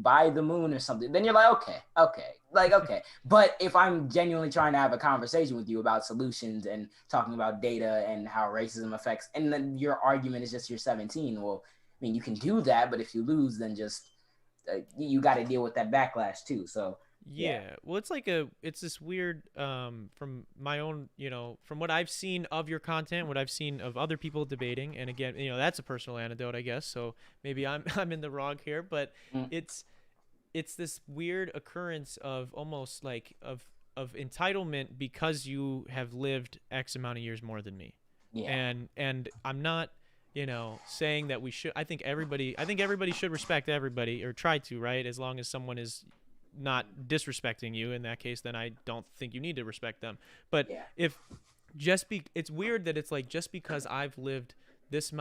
buy the moon or something, then you're like, okay, like, okay. But if I'm genuinely trying to have a conversation with you about solutions and talking about data and how racism affects, and then your argument is just you're 17, well, I mean, you can do that, but if you lose, then just you got to deal with that backlash too. So yeah, Yeah. Well, it's this weird from my own, from what I've seen of your content, what I've seen of other people debating, and again, that's a personal anecdote, I guess. So maybe I'm I'm in the wrong here, but mm, it's it's this weird occurrence of almost like of entitlement because you have lived X amount of years more than me. yeah, And I'm not, saying that we should. I think everybody should respect everybody or try to, right? As long as someone is not disrespecting you in that case, then I don't think you need to respect them. But yeah, if it's weird that it's like just because I've lived this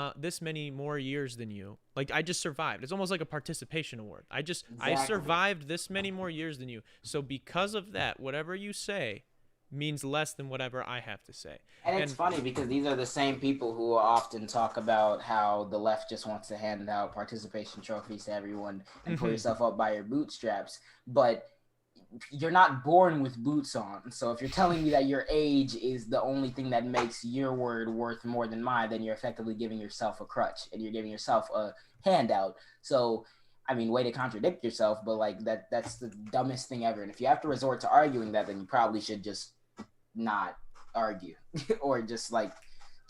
many more years than you, like I just survived. It's almost like a participation award. I exactly. survived this many more years than you. So because of that, whatever you say means less than whatever I have to say. And it's And funny because these are the same people who often talk about how the left just wants to hand out participation trophies to everyone and pull mhm, yourself up by your bootstraps. But you're not born with boots on. So if you're telling me that your age is the only thing that makes your word worth more than mine, then you're effectively giving yourself a crutch and you're giving yourself a handout. So I mean, way to contradict yourself, but like that's the dumbest thing ever. And if you have to resort to arguing that, then you probably should just not argue or just like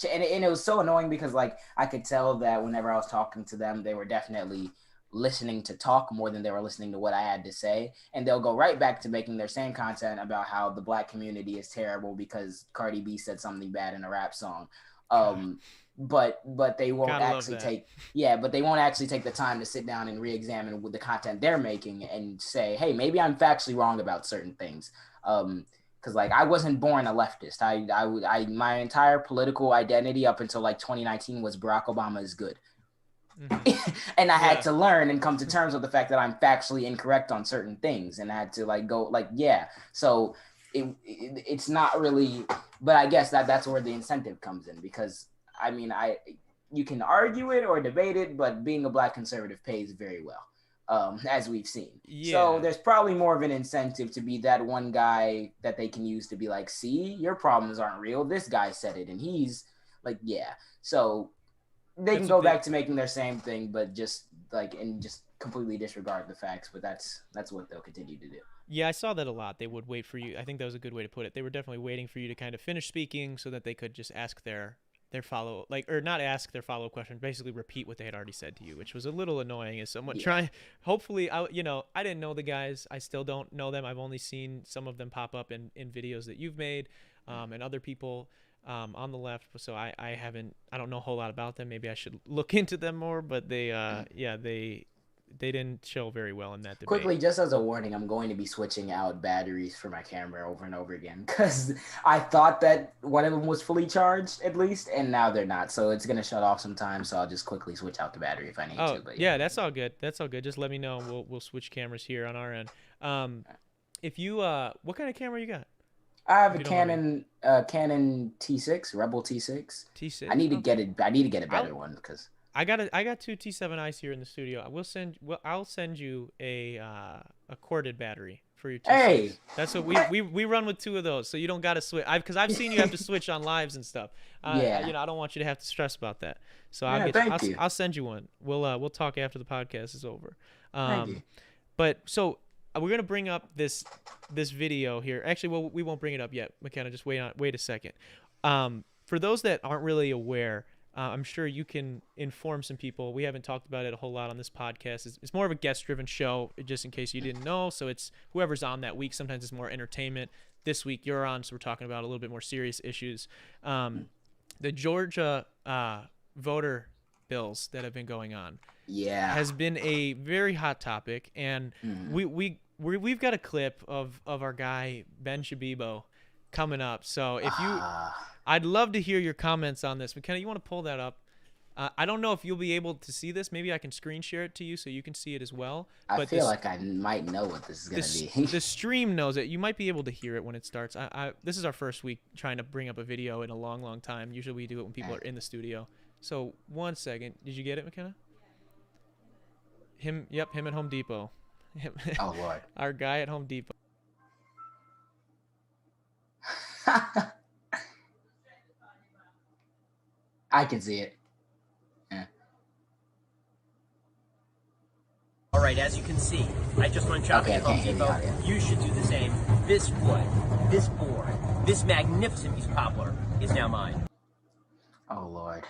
and it was so annoying because like I could tell that whenever I was talking to them they were definitely listening to talk more than they were listening to what I had to say, and they'll go right back to making their same content about how the black community is terrible because Cardi B said something bad in a rap song. God, But they won't gotta love actually that. take yeah, but they won't actually take the time to sit down and re-examine with the content they're making and say, hey, maybe I'm factually wrong about certain things. Because like I wasn't born a leftist. I my entire political identity up until like 2019 was Barack Obama is good. Hmm. And I had Yeah, to learn and come to terms with the fact that I'm factually incorrect on certain things, and I had to like go like yeah. So it's not really, but I guess that's where the incentive comes in because I mean you can argue it or debate it, but being a black conservative pays very well, as we've seen. So yeah. there's probably more of an incentive to be that one guy that they can use to be like, see, your problems aren't real. This guy said it, and he's like, yeah. So they can That's what go they. back to making their same thing, but just like and just completely disregard the facts. But that's what they'll continue to do. Yeah, I saw that a lot. They would wait for you. I think that was a good way to put it. They were definitely waiting for you to kind of finish speaking so that they could just ask their follow like or not ask their follow question, basically repeat what they had already said to you, which was a little annoying as someone Yeah, trying. Hopefully, I didn't know the guys. I still don't know them. I've only seen some of them pop up in videos that you've made, and other people on the left. So I haven't. I don't know a whole lot about them. Maybe I should look into them more. But they yeah they didn't show very well in that debate. quickly, just as a warning, I'm going to be switching out batteries for my camera over and over again because I thought that one of them was fully charged at least, and now they're not. So it's gonna shut off sometimes. So I'll just quickly switch out the battery if I need Oh to. But yeah, yeah, that's all good. That's all good. Just let me know. And we'll switch cameras here on our end. Um, if you what kind of camera you got? I have If a you don't mind me. Canon T6 Rebel T6. I T6. need to get Okay. it. I need to get a I'll better one because I got two T7Is here in the studio. I'll send you a corded battery for your hey, T6. That's what we run with two of those, so you don't got to switch. Because I've seen you have to switch on lives and stuff. yeah, I don't want you to have to stress about that. So I'll yeah. get you. Thank you, I'll send you one. We'll talk after the podcast is over. thank you. Um, but so we're gonna bring up this video here. Actually, well, we won't bring it up yet. McKenna, just wait a second. For those that aren't really aware, I'm sure you can inform some people. We haven't talked about it a whole lot on this podcast. It's more of a guest-driven show, just in case you didn't know. So it's whoever's on that week. Sometimes it's more entertainment. This week you're on, so we're talking about a little bit more serious issues. The Georgia voter bills that have been going on Yeah. has been a very hot topic, and Mm. we've got a clip of our guy Ben Shabibo coming up. So Ah, I'd love to hear your comments on this. McKenna, you want to pull that up? I don't know if you'll be able to see this. Maybe I can screen share it to you so you can see it as well. I But feel like I might know what this is gonna be. the stream knows it. You might be able to hear it when it starts. This is our first week trying to bring up a video in a long time. Usually we do it when people are in the studio. So 1 second. Did you get it, McKenna? Yep, him at Home Depot. Him, Oh Lord. our guy at Home Depot. I can see it. Yeah. All right, as you can see, I just went shopping Okay, at I Home can't hear the Depot. audio. You should do the same. This wood, this board, this magnificent piece of poplar is now mine. Oh Lord.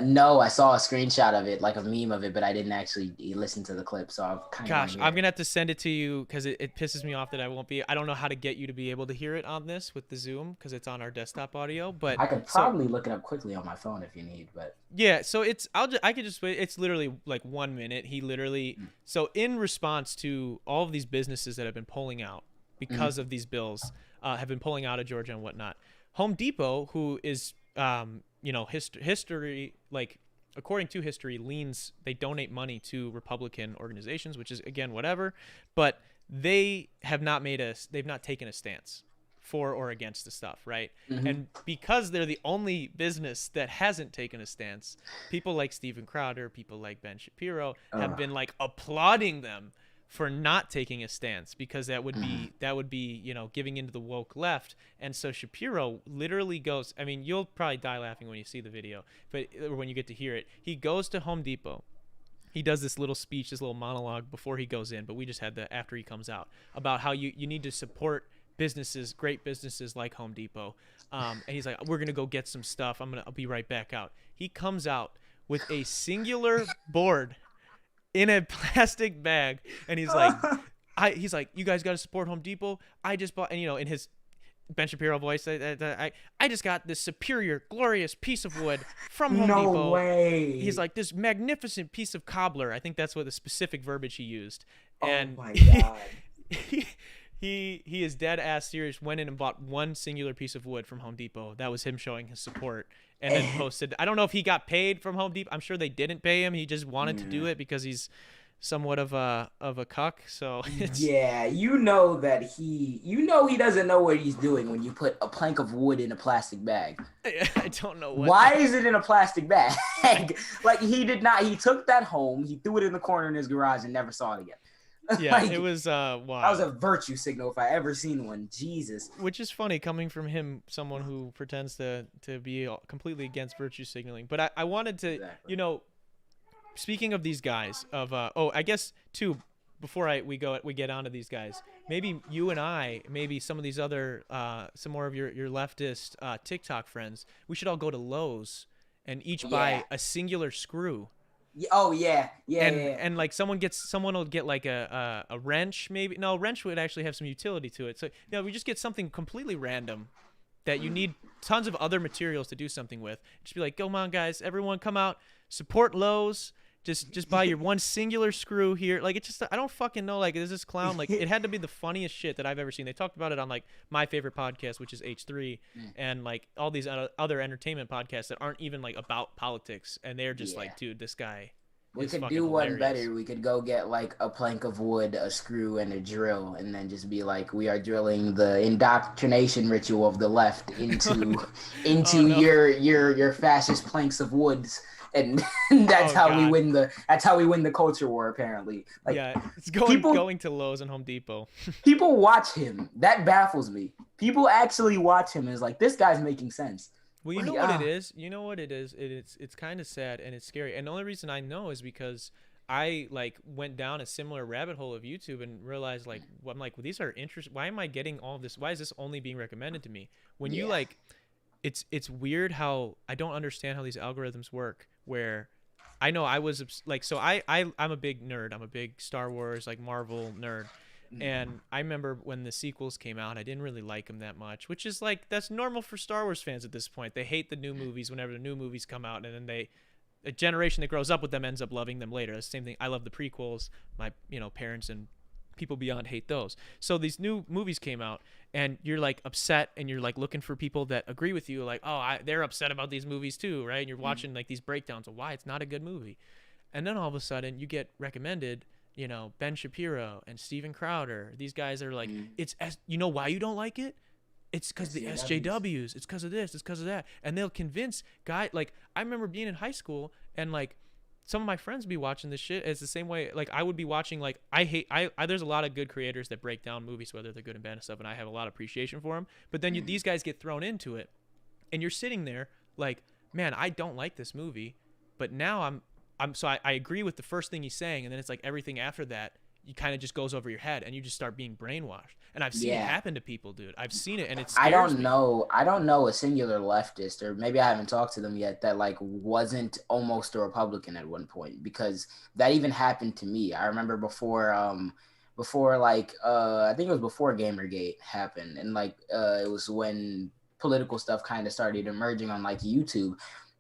No, I saw a screenshot of it, like a meme of it, but I didn't actually listen to the clip, so I kind of want Gosh, to hear I'm it. gonna have to send it to you because it pisses me off that I won't be. I don't know how to get you to be able to hear it on this with the Zoom because it's on our desktop audio. But I could so probably look it up quickly on my phone if you need, but yeah, so I could just wait. It's literally like 1 minute. He literally so in response to all of these businesses that have been pulling out because of these bills, have been pulling out of Georgia and whatnot. Home Depot, who is history like according to history leans they donate money to Republican organizations, which is again whatever, but they've not taken a stance for or against the stuff, right? And because they're the only business that hasn't taken a stance, people like Steven Crowder, people like Ben Shapiro have been like applauding them for not taking a stance because that would be giving into the woke left. And so Shapiro literally goes, I mean, you'll probably die laughing when you see the video, but or when you get to hear it, he goes to Home Depot. He does this little speech, this little monologue before he goes in, but we just had the after he comes out about how you need to support businesses, great businesses like Home Depot. And he's like, we're going to go get some stuff. I'll be right back out. He comes out with a singular board in a plastic bag, and he's like, you guys got to support Home Depot. I just bought, and in his Ben Shapiro voice. I just got this superior, glorious piece of wood from Home No Depot. He's way. like this magnificent piece of cobbler. I think that's what the specific verbiage he used. Oh And my God. he, he is dead ass serious. Went in and bought one singular piece of wood from Home Depot. That was him showing his support. And then posted. I don't know if he got paid from Home Depot. I'm sure they didn't pay him. He just wanted to do it because he's somewhat of a cuck. So it's Yeah, you know he doesn't know what he's doing when you put a plank of wood in a plastic bag. I don't know what. Why is it in a plastic bag? Like he did not. He took that home. He threw it in the corner in his garage and never saw it again. Yeah, Like, it was that was a wild. virtue signal if I ever seen one. Jesus. Which is funny coming from him, someone who pretends to be completely against virtue signaling. But I wanted to, Exactly. speaking of these guys, I guess too, before we get onto these guys, maybe you and I, maybe some of these other, some more of your leftist TikTok friends, we should all go to Lowe's and each Yeah. buy a singular screw. Oh yeah, yeah, and yeah. and like someone will get like a wrench, maybe. No, a wrench would actually have some utility to it. So we just get something completely random that you need tons of other materials to do something with. Just be like, come on guys, everyone come out, support Lowe's. Just buy your one singular screw here. Like, it's just, I don't fucking know. Like, there's this clown. Like, it had to be the funniest shit that I've ever seen. They talked about it on like my favorite podcast, which is H3, and like all these other entertainment podcasts that aren't even like about politics, and they're just Yeah. like, dude, this guy We is could fucking do one hilarious. better. We could go get like a plank of wood, a screw, and a drill, and then just be like, "We are drilling the indoctrination ritual of the left into Oh no. your fascist planks of woods." And that's Oh, how we God. win the culture war. Apparently, like Yeah, it's going people going to Lowe's and Home Depot. people watch him. That baffles me. People actually watch him and is like, this guy's making sense. Well, you Like, know what it is? You know what it is? It's kind of sad and it's scary. And the only reason I know is because I like went down a similar rabbit hole of YouTube and realized like I'm like, well, these are interesting. Why am I getting all of this? Why is this only being recommended to me? When you Yeah. like, it's weird how I don't understand how these algorithms work. Where I know I was like, so I'm a big nerd. I'm a big Star Wars like Marvel nerd. And I remember when the sequels came out, I didn't really like them that much, which is like, that's normal for Star Wars fans at this point. They hate the new movies whenever the new movies come out, and then a generation that grows up with them ends up loving them later. That's the same thing. I love the prequels. My parents and people beyond hate those. So these new movies came out, and you're like upset, and you're like looking for people that agree with you, like, oh, they're upset about these movies too, right? And you're watching like these breakdowns of why it's not a good movie, and then all of a sudden you get recommended, Ben Shapiro and Steven Crowder. These guys are like, you know why you don't like it? It's because the SJWs. It's because of this. It's because of that. And they'll convince guy. Like, I remember being in high school and like some of my friends be watching this shit. It's the same way. Like, I would be watching. Like, there's a lot of good creators that break down movies, whether they're good and bad and stuff, and I have a lot of appreciation for them. But then these guys get thrown into it, and you're sitting there like, man, I don't like this movie, but now I agree with the first thing he's saying, and then it's like everything after that, you kind of just goes over your head, and you just start being brainwashed. And I've seen it Yeah. happen to people, dude. I've seen it, and it I scares don't me. know. I don't know a singular leftist, or maybe I haven't talked to them yet, that like wasn't almost a Republican at one point, because that even happened to me. I remember before like I think it was before Gamergate happened, and like it was when political stuff kind of started emerging on like YouTube.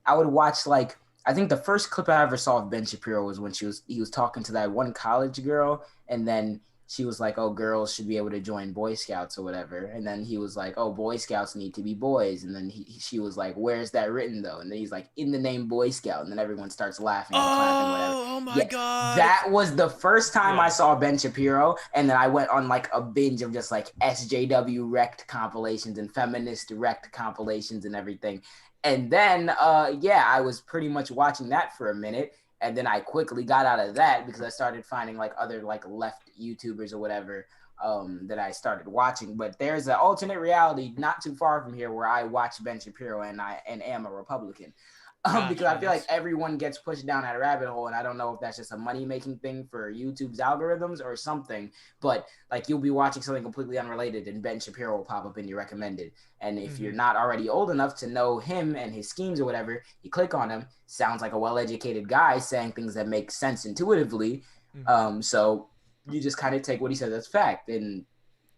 I would watch like, I think the first clip I ever saw of Ben Shapiro was when he was talking to that one college girl, and then she was like, "Oh, girls should be able to join Boy Scouts or whatever." And then he was like, "Oh, Boy Scouts need to be boys." And then she was like, "Where's that written though?" And then he's like, "In the name Boy Scout." And then everyone starts laughing and clapping, whatever. Oh my Yeah, God. that was the first time I Yeah. saw Ben Shapiro, and then I went on like a binge of just like SJW wrecked compilations and feminist wrecked compilations and everything. And then I was pretty much watching that for a minute, and then I quickly got out of that because I started finding like other like left YouTubers or whatever that I started watching. But there's an alternate reality not too far from here where I watch Ben Shapiro and I am a Republican. Because I Gotcha. feel like everyone gets pushed down that rabbit hole, and I don't know if that's just a money-making thing for YouTube's algorithms or something, but like you'll be watching something completely unrelated and Ben Shapiro will pop up in your recommended. And if you're not already old enough to know him and his schemes or whatever, you click on him, sounds like a well-educated guy saying things that make sense intuitively. So you just kind of take what he says as fact, and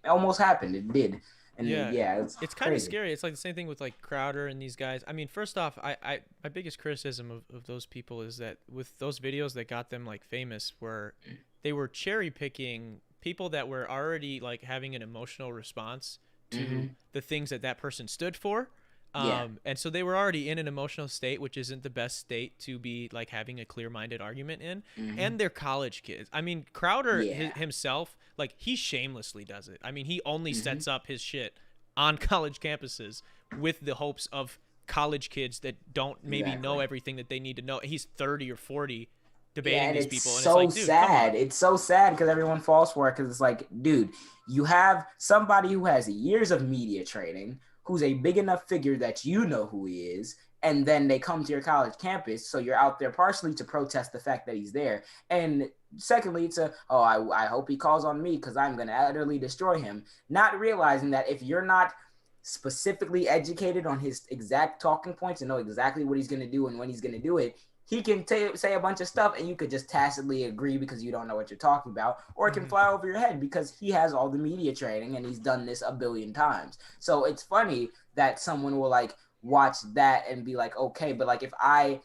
it almost happened. It did. And Yeah, yeah, it's it's kind of crazy. scary. It's like the same thing with like Crowder and these guys. I mean, first off, my biggest criticism of those people is that with those videos that got them like famous, were they were cherry picking people that were already like having an emotional response to Hmm. the things that that person stood for. Yeah. And so they were already in an emotional state, which isn't the best state to be like having a clear-minded argument in. Hmm. And they're college kids. I mean, Crowder Yeah. himself, like he shamelessly does it. I mean, he only Hmm. sets up his shit on college campuses with the hopes of college kids that don't maybe know Exactly. everything that they need to know. He's 30 or 40 Yeah, debating and these it's people, and it's so like, dude, come sad. on. It's so sad because everyone falls for it because it's like, dude, you have somebody who has years of media training, who's a big enough figure that you know who he is, and then they come to your college campus, so you're out there partially to protest the fact that he's there, and secondly to, oh, I hope he calls on me because I'm going to utterly destroy him, not realizing that if you're not specifically educated on his exact talking points and know exactly what he's going to do and when he's going to do it, he can say a bunch of stuff and you could just tacitly agree because you don't know what you're talking about, or it can Mhm. fly over your head because he has all the media training and he's done this a billion times. So it's funny that someone will like watch that and be like, okay, but like if I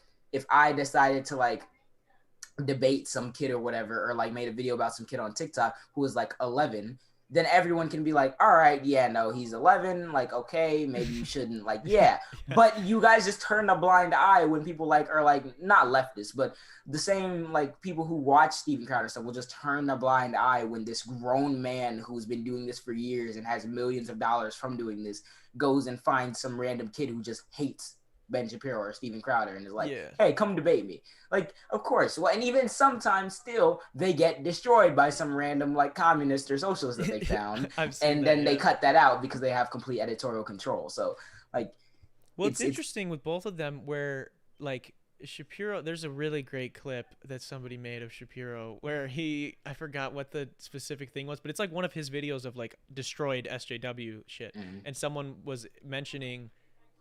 decided to like debate some kid or whatever, or like made a video about some kid on TikTok who was like 11, then everyone can be like, all right, yeah, no, he's 11, like, okay, maybe you shouldn't, like, yeah. Yeah. But you guys just turn a blind eye when people like are like not leftists, but the same like people who watch Steven Crowder stuff will just turn a blind eye when this grown man who's been doing this for years and has millions of dollars from doing this goes and finds some random kid who just hates Ben Shapiro or Steven Crowder and is like, Yeah. hey, come debate me. Like, of course. Well, and even sometimes still they get destroyed by some random like communist or socialist that they found, I've seen and that, then they yeah. cut that out because they have complete editorial control. So, like, Well, it's it's interesting with both of them where like Shapiro, there's a really great clip that somebody made of Shapiro where I forgot what the specific thing was, but it's like one of his videos of like destroyed SJW shit. Mhm. And someone was mentioning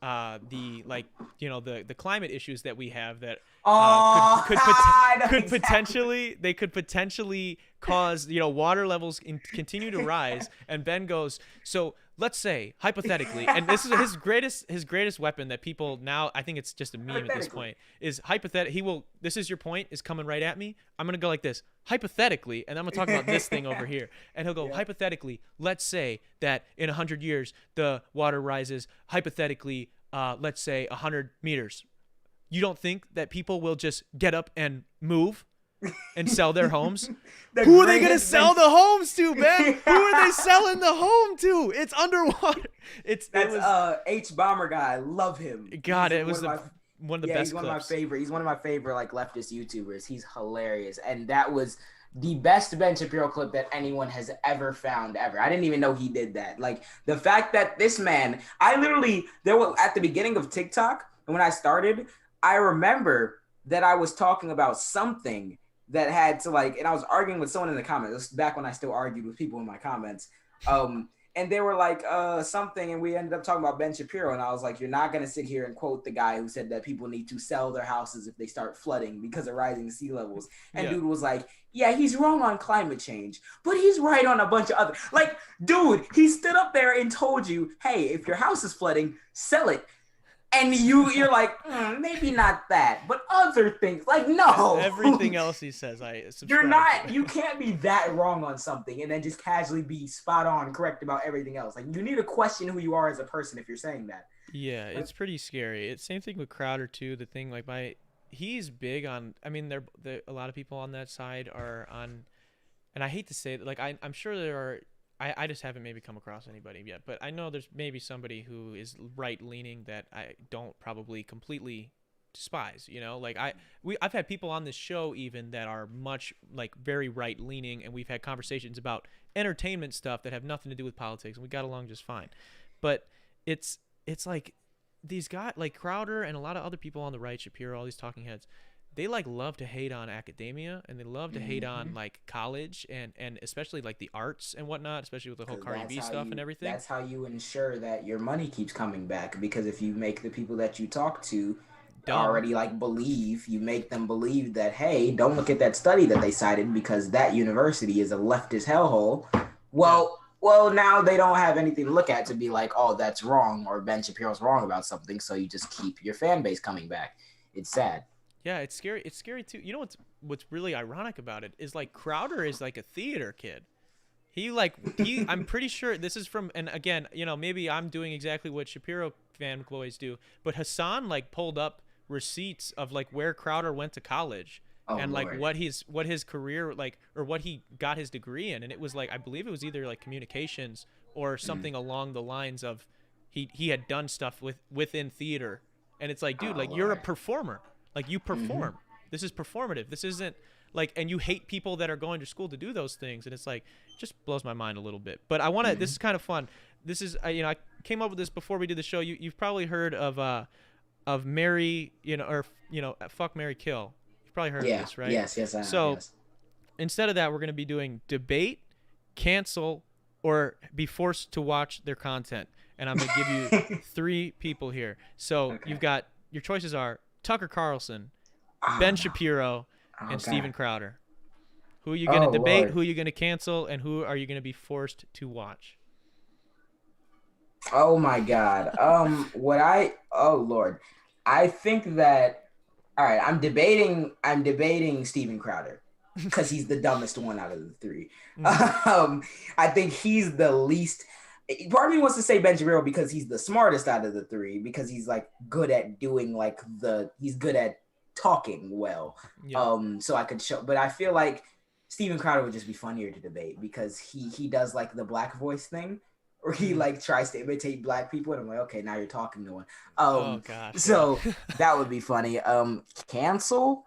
the like, the climate issues that we have that oh, I know could exactly. potentially they could potentially cause water levels continue to rise. And Ben goes, so let's say hypothetically, and this is his greatest weapon that people now, I think it's just a meme at this Hypothetically. point, is hypothetical. He will, this is your point, is coming right at me, I'm gonna go like this, hypothetically, and I'm gonna talk about this thing over here, and he'll go, Yeah. hypothetically, let's say that in 100 years the water rises hypothetically, let's say 100 meters. You don't think that people will just get up and move and sell their homes? The Who are they gonna greatest sell bench. the homes to, Ben? Who are they selling the home to? It's underwater. It That's was, H Bomber guy. I love him. God, He's it was one of my one of the Yeah, best clips. He's one of my favorite like leftist YouTubers. He's hilarious, and that was the best Ben Shapiro clip that anyone has ever found ever. I didn't even know he did that. Like the fact that this man, I literally there was at the beginning of TikTok, and when I started, I remember that I was talking about something that had to like, and I was arguing with someone in the comments. This is back when I still argued with people in my comments. And they were like something, and we ended up talking about Ben Shapiro, and I was like, you're not going to sit here and quote the guy who said that people need to sell their houses if they start flooding because of rising sea levels. And Yeah. dude was like, yeah, he's wrong on climate change, but he's right on a bunch of other, like, dude, he stood up there and told you, hey, if your house is flooding, sell it. And you're like, maybe not that, but other things, like, no. Everything else he says, I You're subscribe not, to. you can't be that wrong on something and then just casually be spot on correct about everything else. Like, you need to question who you are as a person if you're saying that. Yeah, Like, it's pretty scary. It's same thing with Crowder too. The thing like he's big on. I mean, a lot of people on that side are on, and I hate to say it, like I'm sure there are. I just haven't maybe come across anybody yet, but I know there's maybe somebody who is right leaning that I don't probably completely despise. Like I've had people on this show even that are much like very right leaning, and we've had conversations about entertainment stuff that have nothing to do with politics, and we got along just fine. But it's like these guys like Crowder and a lot of other people on the right, Shapiro, all these talking heads, they like love to hate on academia, and they love to hate on like college and especially like the arts and whatnot, especially with the whole 'cause Cardi B stuff and everything. that's how you ensure that your money keeps coming back. Because if you make the people that you talk to Dumb. already like you make them believe that, hey, don't look at that study that they cited because that university is a leftist hellhole. Yeah. Well, Well, now they don't have anything to look at to be like, oh, that's wrong, or Ben Shapiro's wrong about something. So you just keep your fan base coming back. It's sad. Yeah, it's scary. It's scary too. You know what's really ironic about it is like Crowder is like a theater kid. He I'm pretty sure this is from, and again, maybe I'm doing exactly what Shapiro fanboys do, but Hassan like pulled up receipts of like where Crowder went to college Oh and like Lord. what his career like or what he got his degree in, and it was like I believe it was either like communications or something along the lines of he had done stuff within theater, and it's like, dude, Oh like you're a Lord. performer, like you Mm-hmm. perform. This is performative. This isn't like, and you hate people that are going to school to do those things, and it's like just blows my mind a little bit. But I want to. This Mm-hmm. is kind of fun. This is I came up with this before we did the show. You've probably heard of Mary, or fuck Mary Kill. You've probably heard of Yeah. this, right? Yes. Yes. I have. So Yes. instead of that, we're going to be doing debate, cancel, or be forced to watch their content. And I'm going to give you three people here. So Okay. you've got your choices are Tucker Carlson, Ben Ah, Shapiro, and okay. Steven Crowder. Who are you going to Oh debate? Lord. Who are you going to cancel? And who are you going to be forced to watch? Oh my God. Oh Lord. I think that. All right. I'm debating Steven Crowder because he's the dumbest one out of the three. I think he's the least. Part of me wants to say Ben Shapiro because he's the smartest out of the three, because he's like good at doing he's good at talking well. Yeah. So I could show, but I feel like Steven Crowder would just be funnier to debate because he does like the black voice thing, or he like tries to imitate black people, and I'm like, okay, now you're talking to one. Oh gosh. So Yeah. that would be funny. Cancel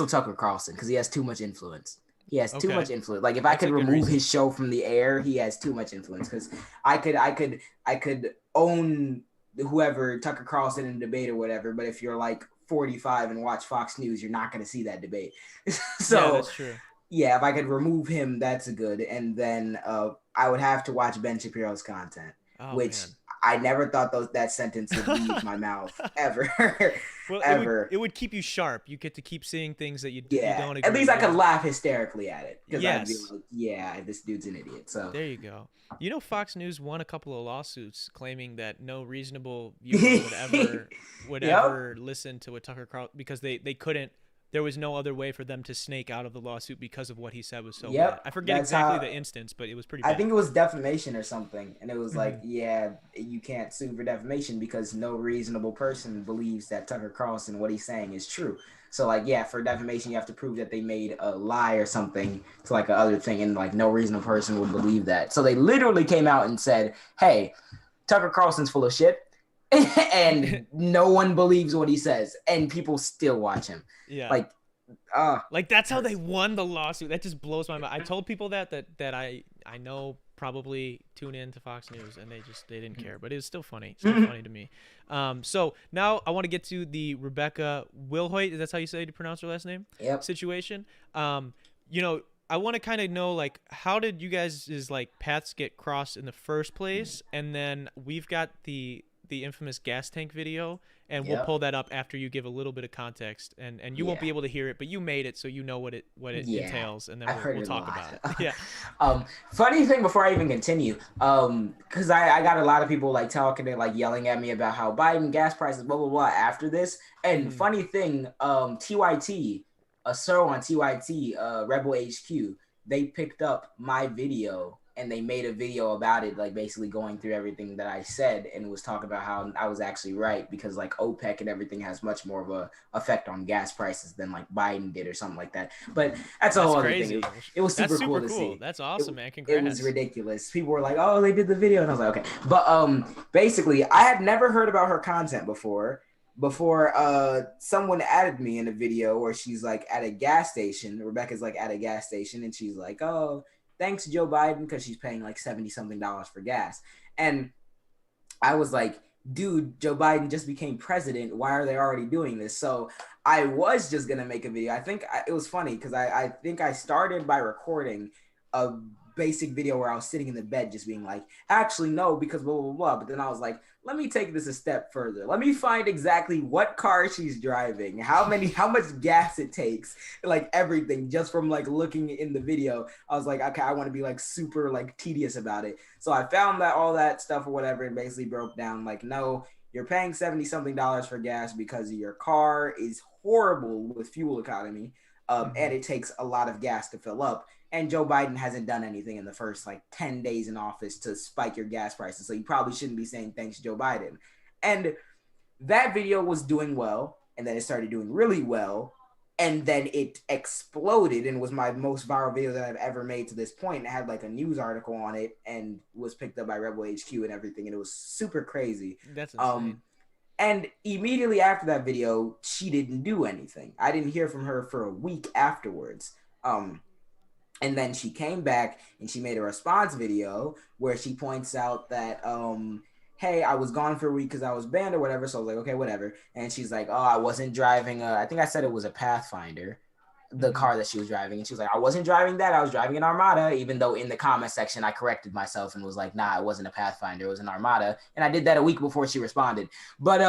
Tucker Carlson because he has too much influence. He has too Okay. much influence. Like if I That's could a good remove reason. his show from the air, he has too much influence. Because I could own whoever Tucker Carlson in a debate or whatever. But if you're like 45 and watch Fox News, you're not going to see that debate. Yeah, So that's true. yeah, if I could remove him, that's good. And then I would have to watch Ben Shapiro's content, Oh which man. I never thought that sentence would leave my mouth ever, Well, ever. it would keep you sharp. You get to keep seeing things that you Yeah, don't at agree least I could with. laugh hysterically at it because I'd be Yes. like, "Yeah, this dude's an idiot." So There you go. Fox News won a couple of lawsuits claiming that no reasonable viewer would Yep. ever listen to what Tucker Carlson, because they couldn't. There was no other way for them to snake out of the lawsuit because of what he said was so Yep, bad. I forget that's exactly how- the instance, but it was pretty I bad. think it was defamation or something, and it was like, Mhm. yeah, you can't sue for defamation because no reasonable person believes that Tucker Carlson, what he's saying, is true. So like, yeah, for defamation, you have to prove that they made a lie or something to like a other thing, and like no reasonable person would believe that. So they literally came out and said, "Hey, Tucker Carlson's full of shit." And no one believes what he says, and people still watch him. Yeah. Like, Like that's how they won the lawsuit. That just blows my mind. I told people that I know probably tune in to Fox News, and they didn't care, but it was still funny. Still funny to me. So now I want to get to the Rebecca Wilhoit. That's how you say to pronounce her last name. yep. Situation. I want to kind of know, like, how did you guys' like paths get crossed in the first place, and then we've got the infamous gas tank video, and we'll Yep. pull that up after you give a little bit of context, and you won't Yeah. be able to hear it, but you made it, so you know what it Yeah. entails, and then I've we'll, heard we'll it a talk lot. about it. Yeah. Funny thing before I even continue, because I got a lot of people like talking and like yelling at me about how Biden gas prices, blah blah blah after this. And Mhm. funny thing, TYT, a show on TYT, Rebel HQ, they picked up my video and they made a video about it, like basically going through everything that I said, and was talking about how I was actually right, because like OPEC and everything has much more of a effect on gas prices than like Biden did or something like that. But that's a That's whole other crazy. thing. It was super That's cool super to cool. see. That's awesome, man. Congrats. It was ridiculous. People were like, "Oh, they did the video," and I was like, "Okay." But basically, I had never heard about her content before. Someone added me in a video where she's like at a gas station. Rebecca's like at a gas station, and she's like, "Oh, thanks Joe Biden," because she's paying like $70 something for gas. And I was like, dude, Joe Biden just became president. Why are they already doing this? So I was just going to make a video. It was funny because I think I started by recording a basic video where I was sitting in the bed just being like, actually no, because blah blah blah. But then I was like, let me take this a step further. Let me find exactly what car she's driving, how much gas it takes, like everything, just from like looking in the video. I was like, okay, I want to be like super like tedious about it. So I found that all that stuff or whatever, and basically broke down like, no, you're paying $70 something for gas because your car is horrible with fuel economy, and it takes a lot of gas to fill up. And Joe Biden hasn't done anything in the first like 10 days in office to spike your gas prices. So you probably shouldn't be saying thanks, Joe Biden. And that video was doing well. And then it started doing really well. And then it exploded and was my most viral video that I've ever made to this point. It had like a news article on it and was picked up by Rebel HQ and everything. And it was super crazy. That's insane. And immediately after that video, she didn't do anything. I didn't hear from her for a week afterwards. And then she came back and she made a response video where she points out that, hey, I was gone for a week because I was banned or whatever. So I was like, okay, whatever. And she's like, oh, I wasn't driving. I think I said it was a Pathfinder, the car that she was driving. And she was like, I wasn't driving that. I was driving an Armada, even though in the comment section, I corrected myself and was like, nah, it wasn't a Pathfinder. It was an Armada. And I did that a week before she responded. But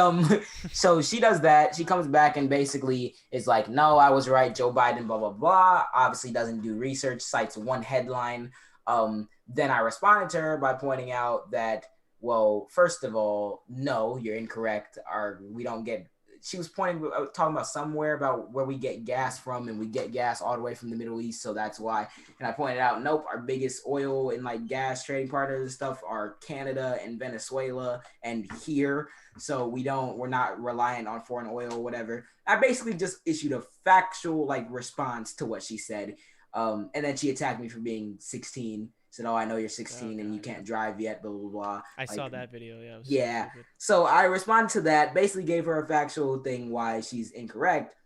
so she does that. She comes back and basically is like, no, I was right. Joe Biden, blah, blah, blah. Obviously doesn't do research, cites one headline. Then I responded to her by pointing out that, well, first of all, no, you're incorrect. We don't get. She was talking about somewhere about where we get gas from, and we get gas all the way from the Middle East, so that's why. And I pointed out, nope, our biggest oil and like gas trading partners and stuff are Canada and Venezuela and here, so we're not reliant on foreign oil or whatever. I basically just issued a factual like response to what she said, and then she attacked me for being 16. Said, oh, I know you're 16 and you can't drive yet, blah, blah, blah. I saw that video. Yeah. Yeah. So I responded to that, basically gave her a factual thing why she's incorrect.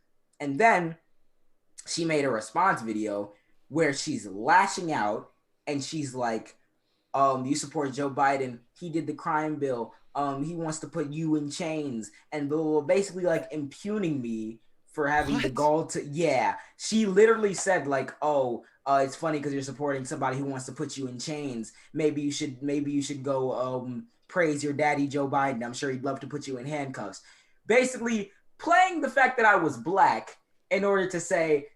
And then she made a response video where she's lashing out and she's like, you support Joe Biden. He did the crime bill. He wants to put you in chains and blah, blah, blah, basically like impugning me for having the gall to, yeah. She literally said like, oh, it's funny because you're supporting somebody who wants to put you in chains. Maybe you should go praise your daddy Joe Biden. I'm sure he'd love to put you in handcuffs. Basically playing the fact that I was black in order to say,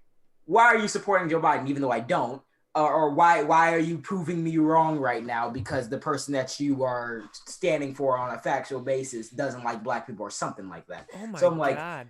why are you supporting Joe Biden even though I don't? Or why are you proving me wrong right now because the person that you are standing for on a factual basis doesn't like black people or something like that. Oh my God.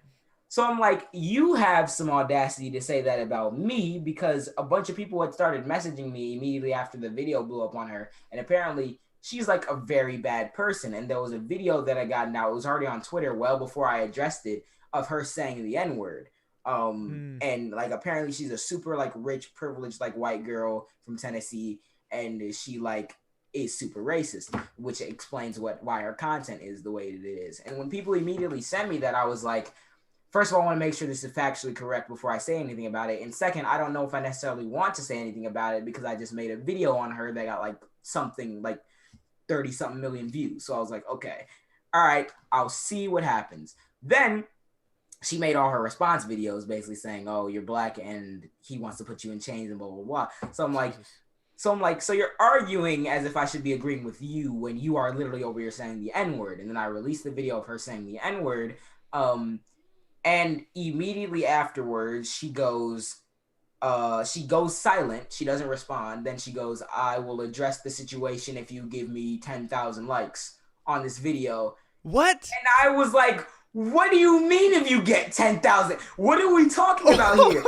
So I'm like, you have some audacity to say that about me because a bunch of people had started messaging me immediately after the video blew up on her. And apparently she's like a very bad person. And there was a video that I got now. It was already on Twitter well before I addressed it of her saying the N-word. And like apparently she's a super like rich, privileged like white girl from Tennessee. And she like is super racist, which explains why her content is the way that it is. And when people immediately sent me that, I was like, first of all, I want to make sure this is factually correct before I say anything about it. And second, I don't know if I necessarily want to say anything about it because I just made a video on her that got like something like 30 something million views. So I was like, okay, all right, I'll see what happens. Then she made all her response videos basically saying, oh, you're black and he wants to put you in chains and blah, blah, blah. So I'm like, so you're arguing as if I should be agreeing with you when you are literally over here saying the N-word. And then I released the video of her saying the N-word. And immediately afterwards, she goes silent. She doesn't respond. Then she goes, I will address the situation if you give me 10,000 likes on this video. What? And I was like, what do you mean if you get 10,000? What are we talking about here?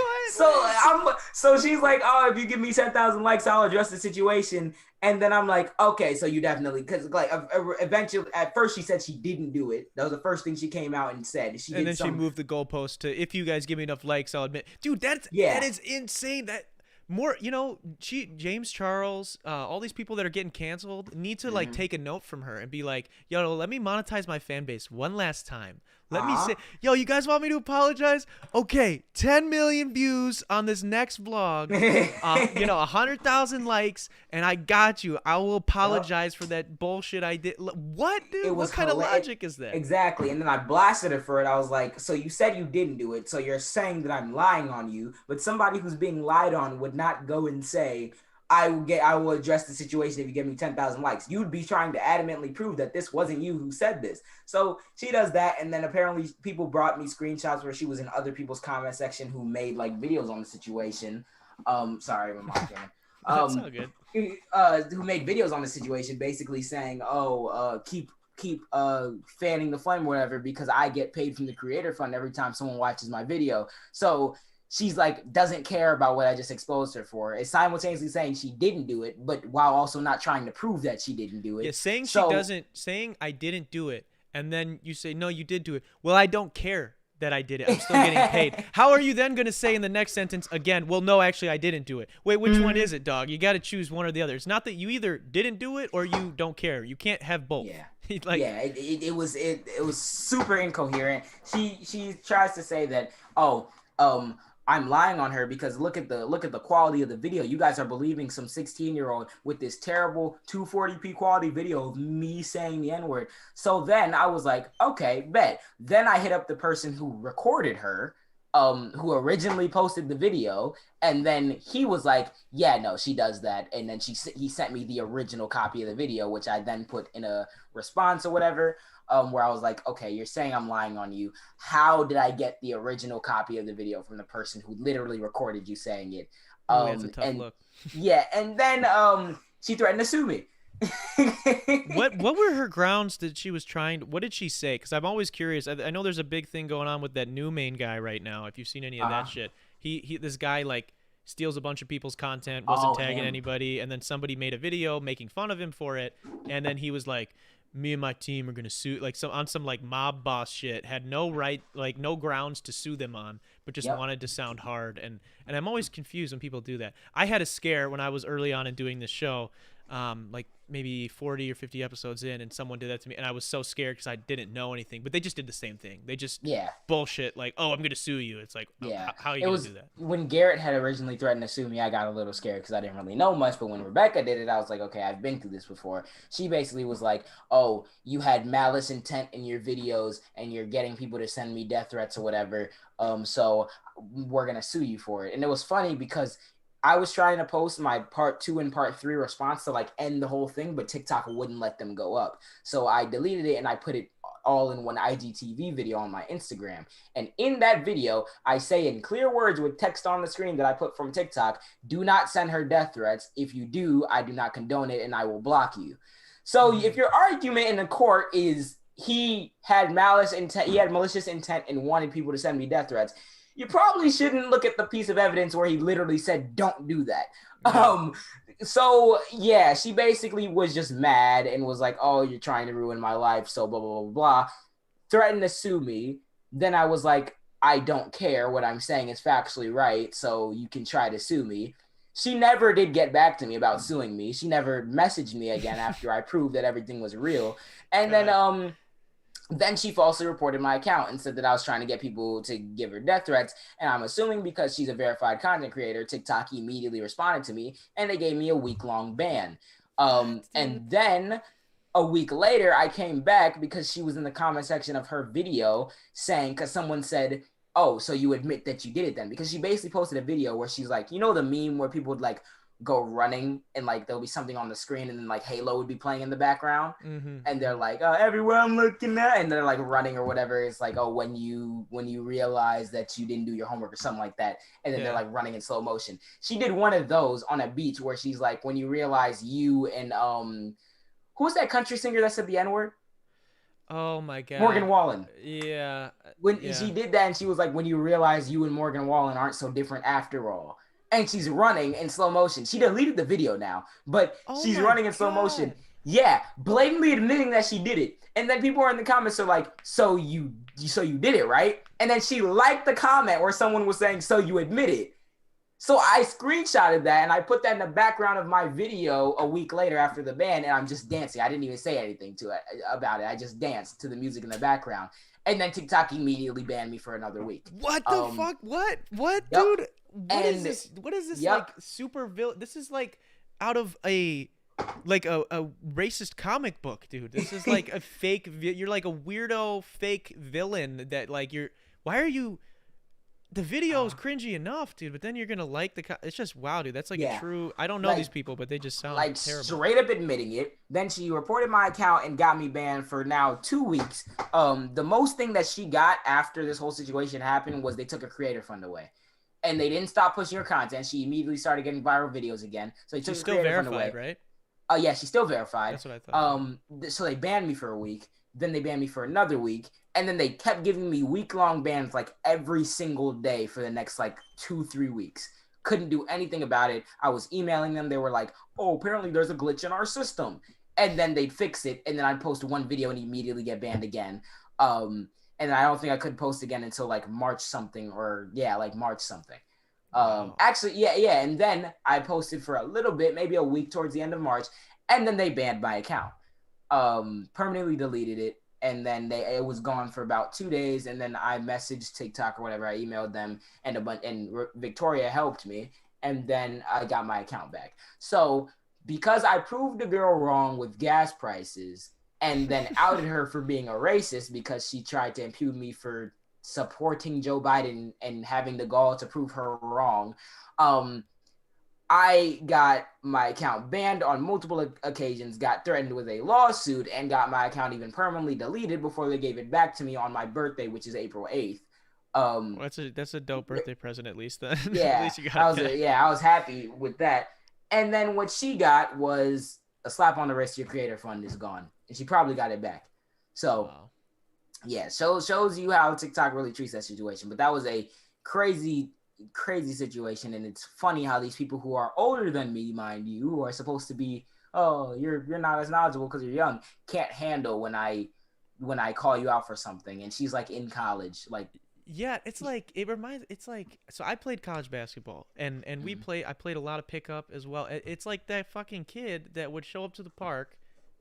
So she's like, oh, if you give me 10,000 likes, I'll address the situation. And then I'm like, okay, so you definitely, because like eventually, at first she said she didn't do it. That was the first thing she came out and said. She moved the goalpost to, if you guys give me enough likes, I'll admit. Dude, that is insane. That more, James Charles, all these people that are getting canceled need to like take a note from her and be like, yo, let me monetize my fan base one last time. Let me say, yo, you guys want me to apologize? Okay, 10 million views on this next vlog, 100,000 likes, and I got you. I will apologize for that bullshit I did. What, dude? What kind of logic is that? Exactly. And then I blasted her for it. I was like, so you said you didn't do it, so you're saying that I'm lying on you, but somebody who's being lied on would not go and say, I will address the situation if you give me 10,000 likes. You'd be trying to adamantly prove that this wasn't you who said this. So she does that, and then apparently people brought me screenshots where she was in other people's comment section who made like videos on the situation. Sorry, my mom came in. That's all good. Who made videos on the situation, basically saying, keep fanning the flame or whatever, because I get paid from the creator fund every time someone watches my video. So she's like, doesn't care about what I just exposed her for. It's simultaneously saying she didn't do it, but while also not trying to prove that she didn't do it. Yeah, saying I didn't do it, and then you say, no, you did do it. Well, I don't care that I did it. I'm still getting paid. How are you then going to say in the next sentence again, well, no, actually, I didn't do it? Wait, which one is it, dog? You got to choose one or the other. It's not that you either didn't do it or you don't care. You can't have both. Yeah. It was super incoherent. She tries to say that, I'm lying on her because look at the quality of the video. You guys are believing some 16-year-old with this terrible 240p quality video of me saying the N-word. So then I was like, okay, bet. Then I hit up the person who recorded her, who originally posted the video, and then he was like, yeah, no, she does that. And then he sent me the original copy of the video, which I then put in a response or whatever. Where I was like, okay, you're saying I'm lying on you. How did I get the original copy of the video from the person who literally recorded you saying it? That's a tough look. Yeah, and then she threatened to sue me. What were her grounds that she was trying? What did she say? Because I'm always curious. I know there's a big thing going on with that new main guy right now. If you've seen any of that shit, this guy like steals a bunch of people's content, wasn't tagging anybody, and then somebody made a video making fun of him for it, and then he was like, me and my team are gonna sue, like some like mob boss shit, had no right, like no grounds to sue them on, but just wanted to sound hard. And I'm always confused when people do that. I had a scare when I was early on in doing this show, like maybe 40 or 50 episodes in, and someone did that to me, and I was so scared because I didn't know anything, but they just did the same thing. They just bullshit like, oh, I'm gonna sue you. It's like, how are you gonna do that? When Garrett had originally threatened to sue me, I got a little scared because I didn't really know much, but when Rebecca did it, I was like, okay, I've been through this before. She basically was like, oh, you had malice intent in your videos and you're getting people to send me death threats or whatever, so we're gonna sue you for it. And it was funny because I was trying to post my part 2 and part 3 response to like end the whole thing, but TikTok wouldn't let them go up. So I deleted it and I put it all in one IGTV video on my Instagram. And in that video, I say in clear words with text on the screen that I put from TikTok, do not send her death threats. If you do, I do not condone it and I will block you. So if your argument in the court is he had malicious intent and wanted people to send me death threats, you probably shouldn't look at the piece of evidence where he literally said, don't do that. Yeah. So yeah, she basically was just mad and was like, oh, you're trying to ruin my life. So blah, blah, blah, blah, threatened to sue me. Then I was like, I don't care. What I'm saying is factually right. So you can try to sue me. She never did get back to me about suing me. She never messaged me again after I proved that everything was real. And then she falsely reported my account and said that I was trying to get people to give her death threats. And I'm assuming because she's a verified content creator, TikTok immediately responded to me and they gave me a week-long ban. And then a week later, I came back because she was in the comment section of her video saying, because someone said, oh, so you admit that you did it then? Because she basically posted a video where she's like, you know the meme where people would like go running and like there'll be something on the screen and then like Halo would be playing in the background and they're like, oh, everywhere I'm looking at, and they're like running or whatever. It's like, oh, when you realize that you didn't do your homework or something like that, and then they're like running in slow motion. She did one of those on a beach where she's like, when you realize you and who's that country singer that said the N-word? Oh my god, Morgan Wallen. Yeah. She did that and she was like, when you realize you and Morgan Wallen aren't so different after all. And she's running in slow motion. She deleted the video now, but she's running in slow motion. Yeah, blatantly admitting that she did it. And then people are in the comments are like, so you did it, right? And then she liked the comment where someone was saying, so you admit it. So I screenshotted that and I put that in the background of my video a week later after the ban, and I'm just dancing. I didn't even say anything to it about it. I just danced to the music in the background. And then TikTok immediately banned me for another week. What the fuck? What, dude? What is this? What is this like super villain? This is like out of a racist comic book, dude. This is like a fake. You're like a weirdo fake villain that like you're. Why are you? the video is cringy enough, dude. But then you're gonna like it's just wow, dude. That's like a Yeah. true. I don't know Like, these people, but they just sound like terrible. straight up admitting it. Then she reported my account and got me banned for now 2 weeks. The most thing that she got after this whole situation happened was they took her creator fund away. And they didn't stop pushing her content. She immediately started getting viral videos again. So they took She's her still creator fund verified, away. right? Oh yeah, she's still verified. That's what I thought. So they banned me for a week. Then they banned me for another week, and then they kept giving me week-long bans like every single day for the next like 2-3 weeks. Couldn't do anything about it. I was emailing them. They were like, "Oh, apparently there's a glitch in our system," and then they'd fix it, and then I'd post one video and immediately get banned again. And I don't think I could post again until like March something, like March something. Wow. Actually, yeah. And then I posted for a little bit, maybe a week towards the end of March, and then they banned my account. Permanently deleted it, and then it was gone for about 2 days, and then I messaged TikTok or whatever. I emailed them, and Victoria helped me, and then I got my account back. So because I proved the girl wrong with gas prices, and then outed her for being a racist because she tried to impugn me for supporting Joe Biden and having the gall to prove her wrong, I got my account banned on multiple occasions, got threatened with a lawsuit, and got my account even permanently deleted before they gave it back to me on my birthday, which is April 8th. Well, that's a dope birthday present, at least. Then Yeah, at least you got it. I was happy with that. And then what she got was a slap on the wrist. Your creator fund is gone, and she probably got it back. So, Wow. yeah, shows you how TikTok really treats that situation. But that was a crazy situation, and it's funny how these people who are older than me, mind you, who are supposed to be, oh, you're not as knowledgeable because you're young, can't handle when I call you out for something, and she's like in college, like. Yeah, it's like so I played college basketball and I played a lot of pickup as well. It's like that fucking kid that would show up to the park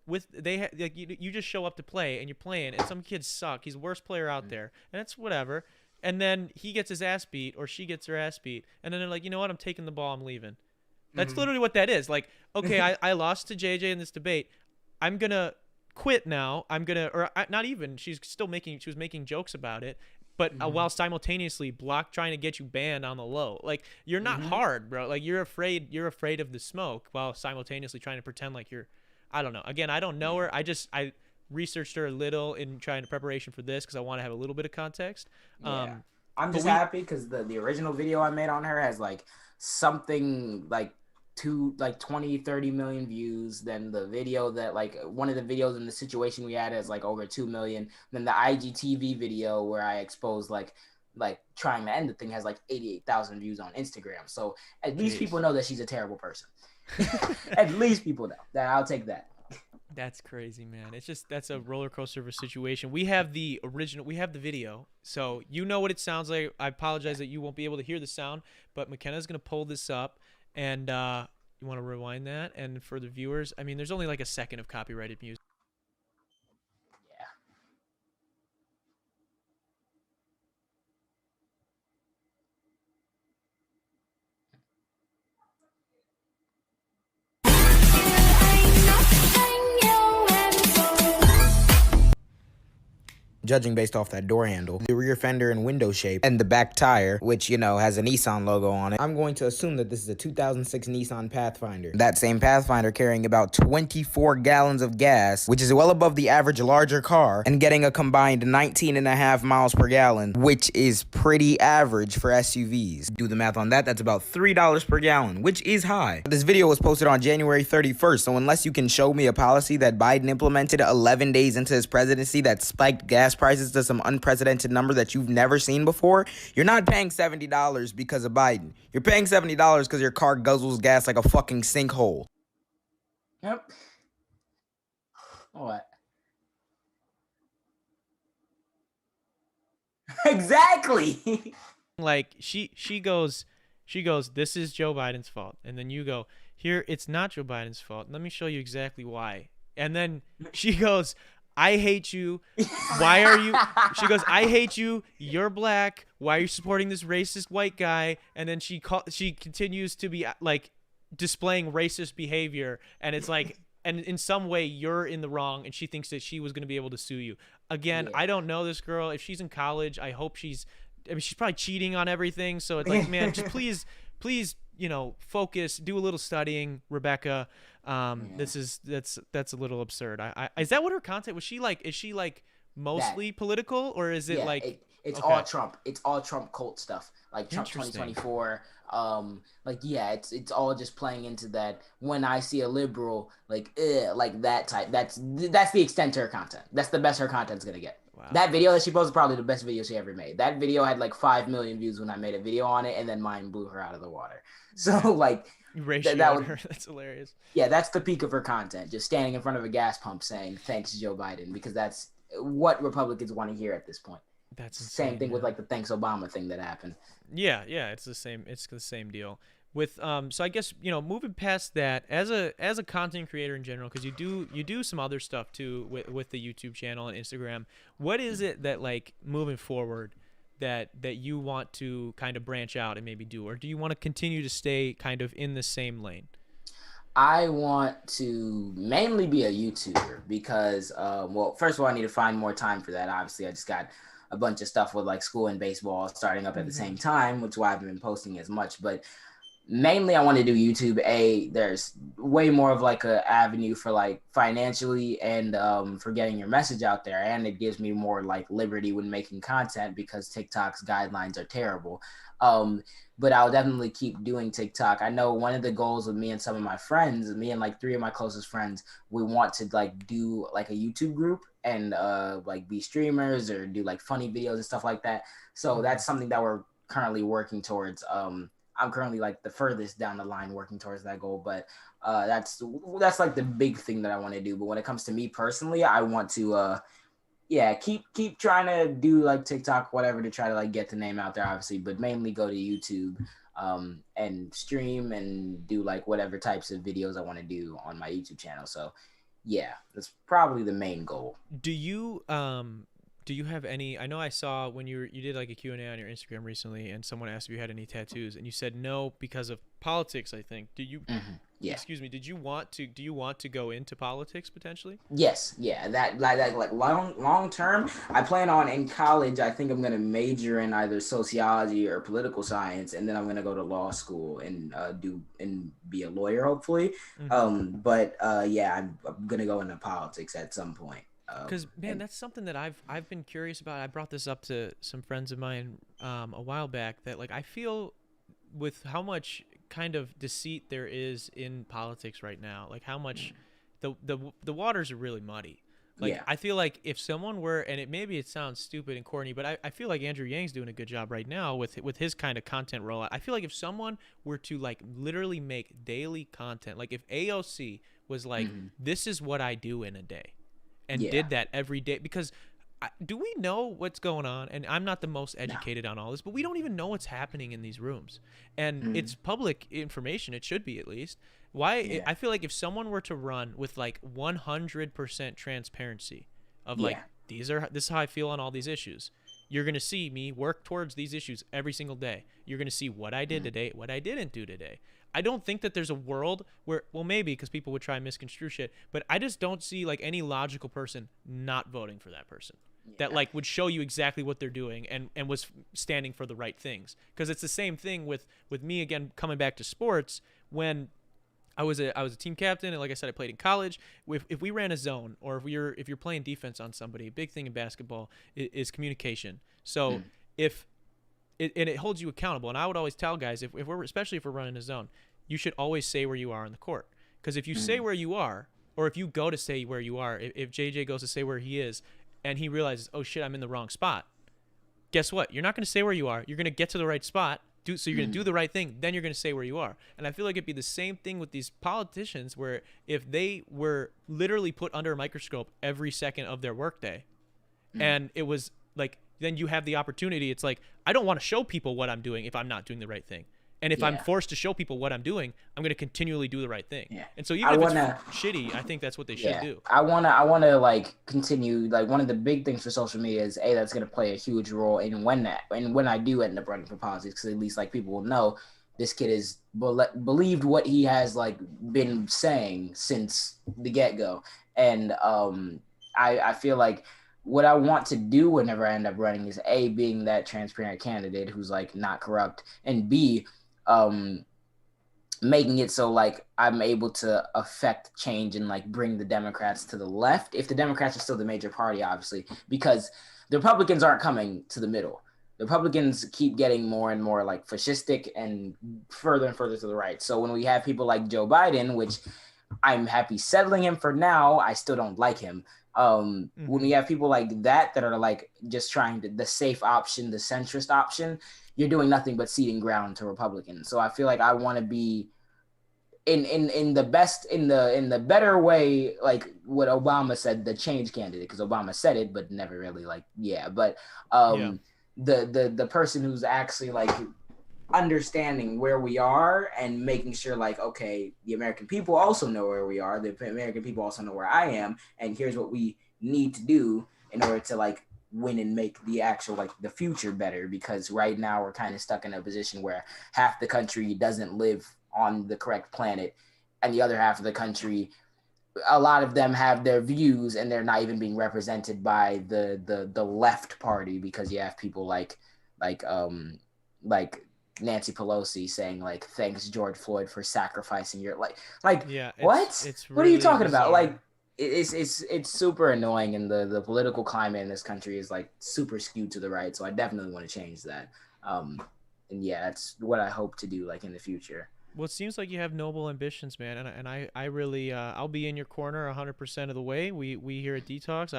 with like you just show up to play and you're playing and some kids suck. He's the worst player out there and it's whatever. And then he gets his ass beat or she gets her ass beat and then they're like, "You know what? I'm taking the ball. I'm leaving." That's literally what that is. Like, okay, I lost to JJ in this debate. I'm going to quit now. Not even. She was making jokes about it. But while simultaneously trying to get you banned on the low. Like, you're not hard, bro. Like, you're afraid of the smoke while simultaneously trying to pretend like you're, I don't know. Again, I don't know her. I researched her a little in trying to preparation for this because I want to have a little bit of context. Yeah. I'm just happy because the original video I made on her has like something like 20-30 million views. Then the video that like one of the videos in the situation we had has like over 2 million. Then the IGTV video where I exposed like trying to end the thing has like 88,000 views on Instagram. So at least people know that she's a terrible person. At least people know that. I'll take that. That's crazy, man. It's just that's a roller coaster of a situation. We have the video, so you know what it sounds like. I apologize that you won't be able to hear the sound, but McKenna's gonna pull this up, and you want to rewind that. And for the viewers, I mean, there's only like a second of copyrighted music. Yeah. Judging based off that door handle, the rear fender and window shape, and the back tire, which, you know, has a Nissan logo on it, I'm going to assume that this is a 2006 Nissan Pathfinder. That same Pathfinder carrying about 24 gallons of gas, which is well above the average larger car, and getting a combined 19.5 miles per gallon, which is pretty average for SUVs. Do the math on that, that's about $3 per gallon, which is high. This video was posted on January 31st, so unless you can show me a policy that Biden implemented 11 days into his presidency that spiked gas prices to some unprecedented number that you've never seen before, you're not paying $70 because of Biden. You're paying $70 because your car guzzles gas like a fucking sinkhole. Yep. What? Exactly. Like she goes, "This is Joe Biden's fault," and then you go, "Here, it's not Joe Biden's fault. Let me show you exactly why." And then she goes, "I hate you. Why are you?" She goes, "I hate you. You're black. Why are you supporting this racist white guy?" And then she continues to be like displaying racist behavior, and it's like, and in some way you're in the wrong, and she thinks that she was going to be able to sue you. Again, Yeah. I don't know this girl. If she's in college, I hope she's I mean, she's probably cheating on everything. So it's like, man, just please, focus, do a little studying, Rebecca. That's a little absurd. Is that what her content was? Is she like That mostly political, or is it Yeah, like, it's okay, all Trump. It's all Trump cult stuff, like Trump interesting. 2024. Like yeah, it's all just playing into that. When I see a liberal, like that type. That's the extent to her content. That's the best her content's gonna get. Wow. That video that she posted, probably the best video she ever made. That video had like 5 million views when I made a video on it, and then mine blew her out of the water. So Yeah. like You that ratioed would, her. That's hilarious. yeah, that's the peak of her content. Just standing in front of a gas pump saying thanks Joe Biden, because that's what Republicans want to hear at this point. That's Same insane, thing with man. like the thanks Obama thing that happened. Yeah, it's the same. It's the same deal. With so I guess moving past that, as a content creator in general, because you do some other stuff too with the YouTube channel and Instagram. What is it that, like, moving forward, that you want to kind of branch out and maybe do, or do you want to continue to stay kind of in the same lane? I want to mainly be a YouTuber because, well, first of all, I need to find more time for that. Obviously, I just got a bunch of stuff with like school and baseball starting up at the Mm-hmm. same time, which is why I haven't been posting as much. But mainly I want to do YouTube. There's way more of like a avenue for like financially and for getting your message out there, and it gives me more like liberty when making content because TikTok's guidelines are terrible. um but I'll definitely keep doing TikTok. I know one of the goals with me and some of my friends, me and like three of my closest friends, we want to like do like a YouTube group and like be streamers or do like funny videos and stuff like that. So Mm-hmm. that's something that we're currently working towards. I'm currently like the furthest down the line working towards that goal, but that's like the big thing that I want to do. But when it comes to me personally, I want to yeah, keep trying to do like TikTok, whatever, to try to like get the name out there, obviously, but mainly go to YouTube and stream and do like whatever types of videos I want to do on my YouTube channel. So yeah, that's probably the main goal. Do you have any? I know I saw when you did like a Q&A on your Instagram recently, and someone asked if you had any tattoos, and you said no because of politics, I think. Do you Yeah. Excuse me, do you want to go into politics potentially? Yes, yeah, that like long term. I plan on in college. I think I'm gonna major in either sociology or political science, and then I'm gonna go to law school and do and be a lawyer, hopefully. Mm-hmm. But yeah, I'm gonna go into politics at some point. Because, man, And that's something that I've been curious about. I brought this up to some friends of mine a while back, that, like, I feel with how much kind of deceit there is in politics right now, like how much the waters are really muddy. Like, yeah, I feel like if someone were, and it sounds stupid and corny, but I feel like Andrew Yang's doing a good job right now with his kind of content rollout. I feel like if someone were to, like, literally make daily content, like if AOC was like, this is what I do in a day, and yeah, did that every day, because do we know what's going on? And I'm not the most no, educated on all this, but we don't even know what's happening in these rooms, and it's public information. It should be, at least. Why? yeah, I feel like if someone were to run with like 100% transparency of like, yeah, this is how I feel on all these issues, you're gonna see me work towards these issues every single day. You're gonna see what I did today, what I didn't do today. I don't think that there's a world where, well, maybe because people would try and misconstrue shit, but I just don't see like any logical person not voting for that person that, yeah, like, would show you exactly what they're doing and was standing for the right things. Because it's the same thing with me, again, coming back to sports. When I was a team captain, and like I said, I played in college. If we ran a zone, or if you're playing defense on somebody, a big thing in basketball is communication. So if it holds you accountable, and I would always tell guys, if we're, especially if we're running a zone, you should always say where you are on the court. Because if you say where you are, or if you go to say where you are, if JJ goes to say where he is, and he realizes, oh shit, I'm in the wrong spot, guess what? You're not going to say where you are. You're going to get to the right spot. So you're going to do the right thing. Then you're going to say where you are. And I feel like it'd be the same thing with these politicians, where if they were literally put under a microscope every second of their workday, and it was like, then you have the opportunity. It's like, I don't want to show people what I'm doing if I'm not doing the right thing. And if I'm yeah, forced to show people what I'm doing, I'm going to continually do the right thing. yeah. And so even I if it's wanna. shitty, I think that's what they should Yeah, do. I wanna like continue. Like one of the big things for social media is that's gonna play a huge role in when I do end up running for politics, because at least like people will know this kid is believed what he has like been saying since the get go, and I feel like what I want to do whenever I end up running is A, being that transparent candidate who's like not corrupt, and B, um, making it so like I'm able to affect change and like bring the Democrats to the left, if the Democrats are still the major party, obviously, because the Republicans aren't coming to the middle. The Republicans keep getting more and more like fascistic and further to the right. So when we have people like Joe Biden, which I'm happy settling him for now, I still don't like him. When we have people like that are like just trying to the safe option, the centrist option, you're doing nothing but ceding ground to Republicans. So I feel like I want to be in the best in the better way, like what Obama said, the change candidate, because Obama said it but never really like but Yeah. the person who's actually like understanding where we are and making sure like, okay, the American people also know where we are, the American people also know where I am, and here's what we need to do in order to like win and make the actual like the future better, because right now we're kind of stuck in a position where half the country doesn't live on the correct planet, and the other half of the country, a lot of them have their views and they're not even being represented by the left party, because you have people like like Nancy Pelosi saying like, thanks George Floyd for sacrificing your like Yeah, what? it's What are you really talking about? Like bizarre. it's super annoying, and the political climate in this country is like super skewed to the right. So I definitely want to change that. Um, and yeah, that's what I hope to do like in the future. Well, it seems like you have noble ambitions, man, and I really I'll be in your corner 100% of the way. We here at Detox,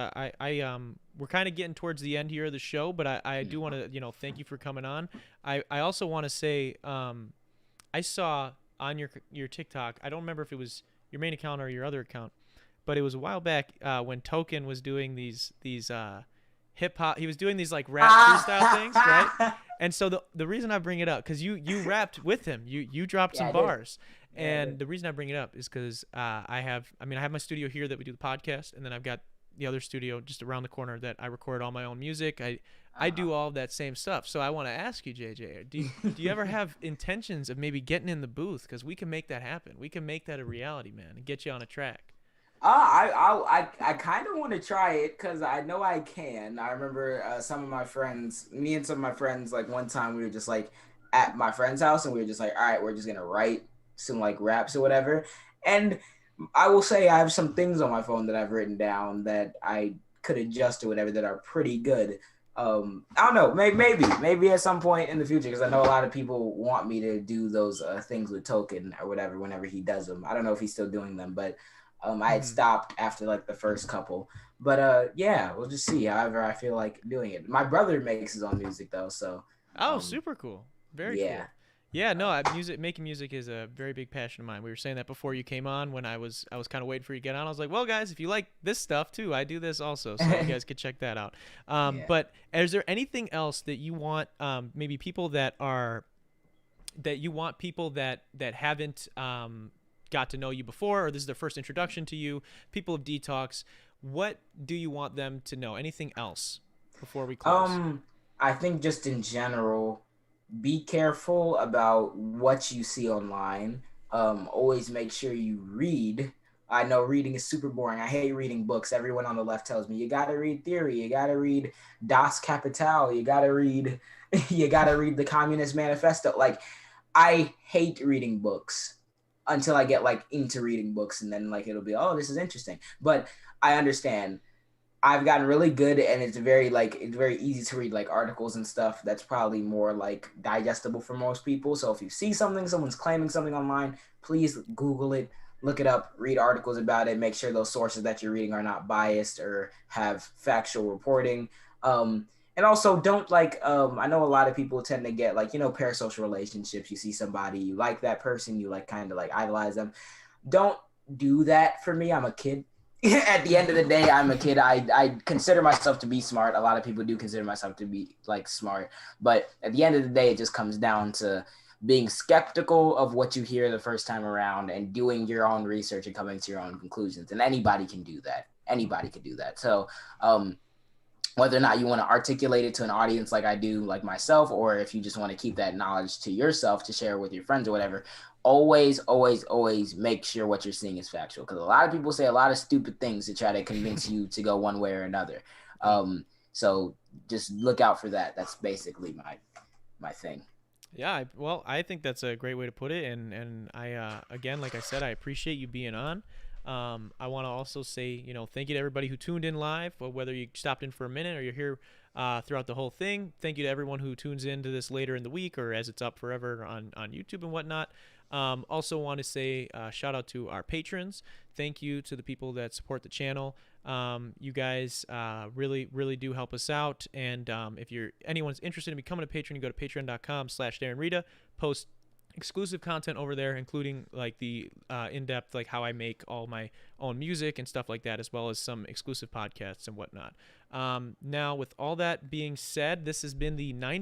we're kind of getting towards the end here of the show, but I do want to thank you for coming on. I also want to say I saw on your TikTok, I don't remember if it was your main account or your other account, but it was a while back when Token was doing these hip hop. He was doing these like rap freestyle things, right? And so the reason I bring it up, because you rapped with him, you dropped Yeah, some I did. bars, Yeah, I did. and the reason I bring it up is because I have my studio here that we do the podcast, and then I've got the other studio just around the corner that I record all my own music. I Uh-huh. do all of that same stuff. So I want to ask you, JJ, do you ever have intentions of maybe getting in the booth? Because we can make that happen. We can make that a reality, man, and get you on a track. I kind of want to try it because I know I can. I remember some of my friends, me and some of my friends, like one time we were just like at my friend's house and we were just like, all right, we're just gonna write some like raps or whatever. And I will say I have some things on my phone that I've written down that I could adjust or whatever that are pretty good. I don't know, maybe at some point in the future, because I know a lot of people want me to do those things with Token or whatever whenever he does them. I don't know if he's still doing them, but I had Hmm. stopped after like the first couple. But yeah, we'll just see. However, I feel like doing it. My brother makes his own music though, so Oh, um, super cool. Very yeah. cool. Yeah, no, making music is a very big passion of mine. We were saying that before you came on when I was kind of waiting for you to get on. I was like, well, guys, if you like this stuff too, I do this also, so you guys could check that out. Yeah. But is there anything else that you want, maybe people that haven't got to know you before, or this is their first introduction to you, people of Detox, what do you want them to know? Anything else before we close? Um, I think just in general, be careful about what you see online. Always make sure you read. I know reading is super boring. I hate reading books. Everyone on the left tells me you gotta read theory, you gotta read Das Kapital, you gotta read you gotta read the Communist Manifesto. Like I hate reading books until I get like into reading books, and then like it'll be, oh, this is interesting. But I understand. I've gotten really good, and it's very easy to read like articles and stuff. That's probably more like digestible for most people. So if you see something, someone's claiming something online, please Google it, look it up, read articles about it, make sure those sources that you're reading are not biased or have factual reporting. And also don't like I know a lot of people tend to get like, parasocial relationships. You see somebody, you like that person, you like kind of like idolize them. Don't do that for me. I'm a kid. At the end of the day, I'm a kid. I consider myself to be smart. A lot of people do consider myself to be like smart, but at the end of the day, it just comes down to being skeptical of what you hear the first time around and doing your own research and coming to your own conclusions. And anybody can do that. Anybody can do that. So whether or not you want to articulate it to an audience like I do, like myself, or if you just want to keep that knowledge to yourself to share with your friends or whatever, always make sure what you're seeing is factual. Because a lot of people say a lot of stupid things to try to convince you to go one way or another. So just look out for that. That's basically my thing. Yeah, well, I think that's a great way to put it, and I again, like I said, I appreciate you being on. I want to also say, thank you to everybody who tuned in live, whether you stopped in for a minute or you're here throughout the whole thing. Thank you to everyone who tunes into this later in the week or as it's up forever on YouTube and whatnot. Also want to say shout out to our patrons. Thank you to the people that support the channel. You guys really, really do help us out. And if anyone's interested in becoming a patron, you go to patreon.com/DarrenRita. Post exclusive content over there, including like the in-depth, like how I make all my own music and stuff like that, as well as some exclusive podcasts and whatnot. Now, with all that being said, this has been the 90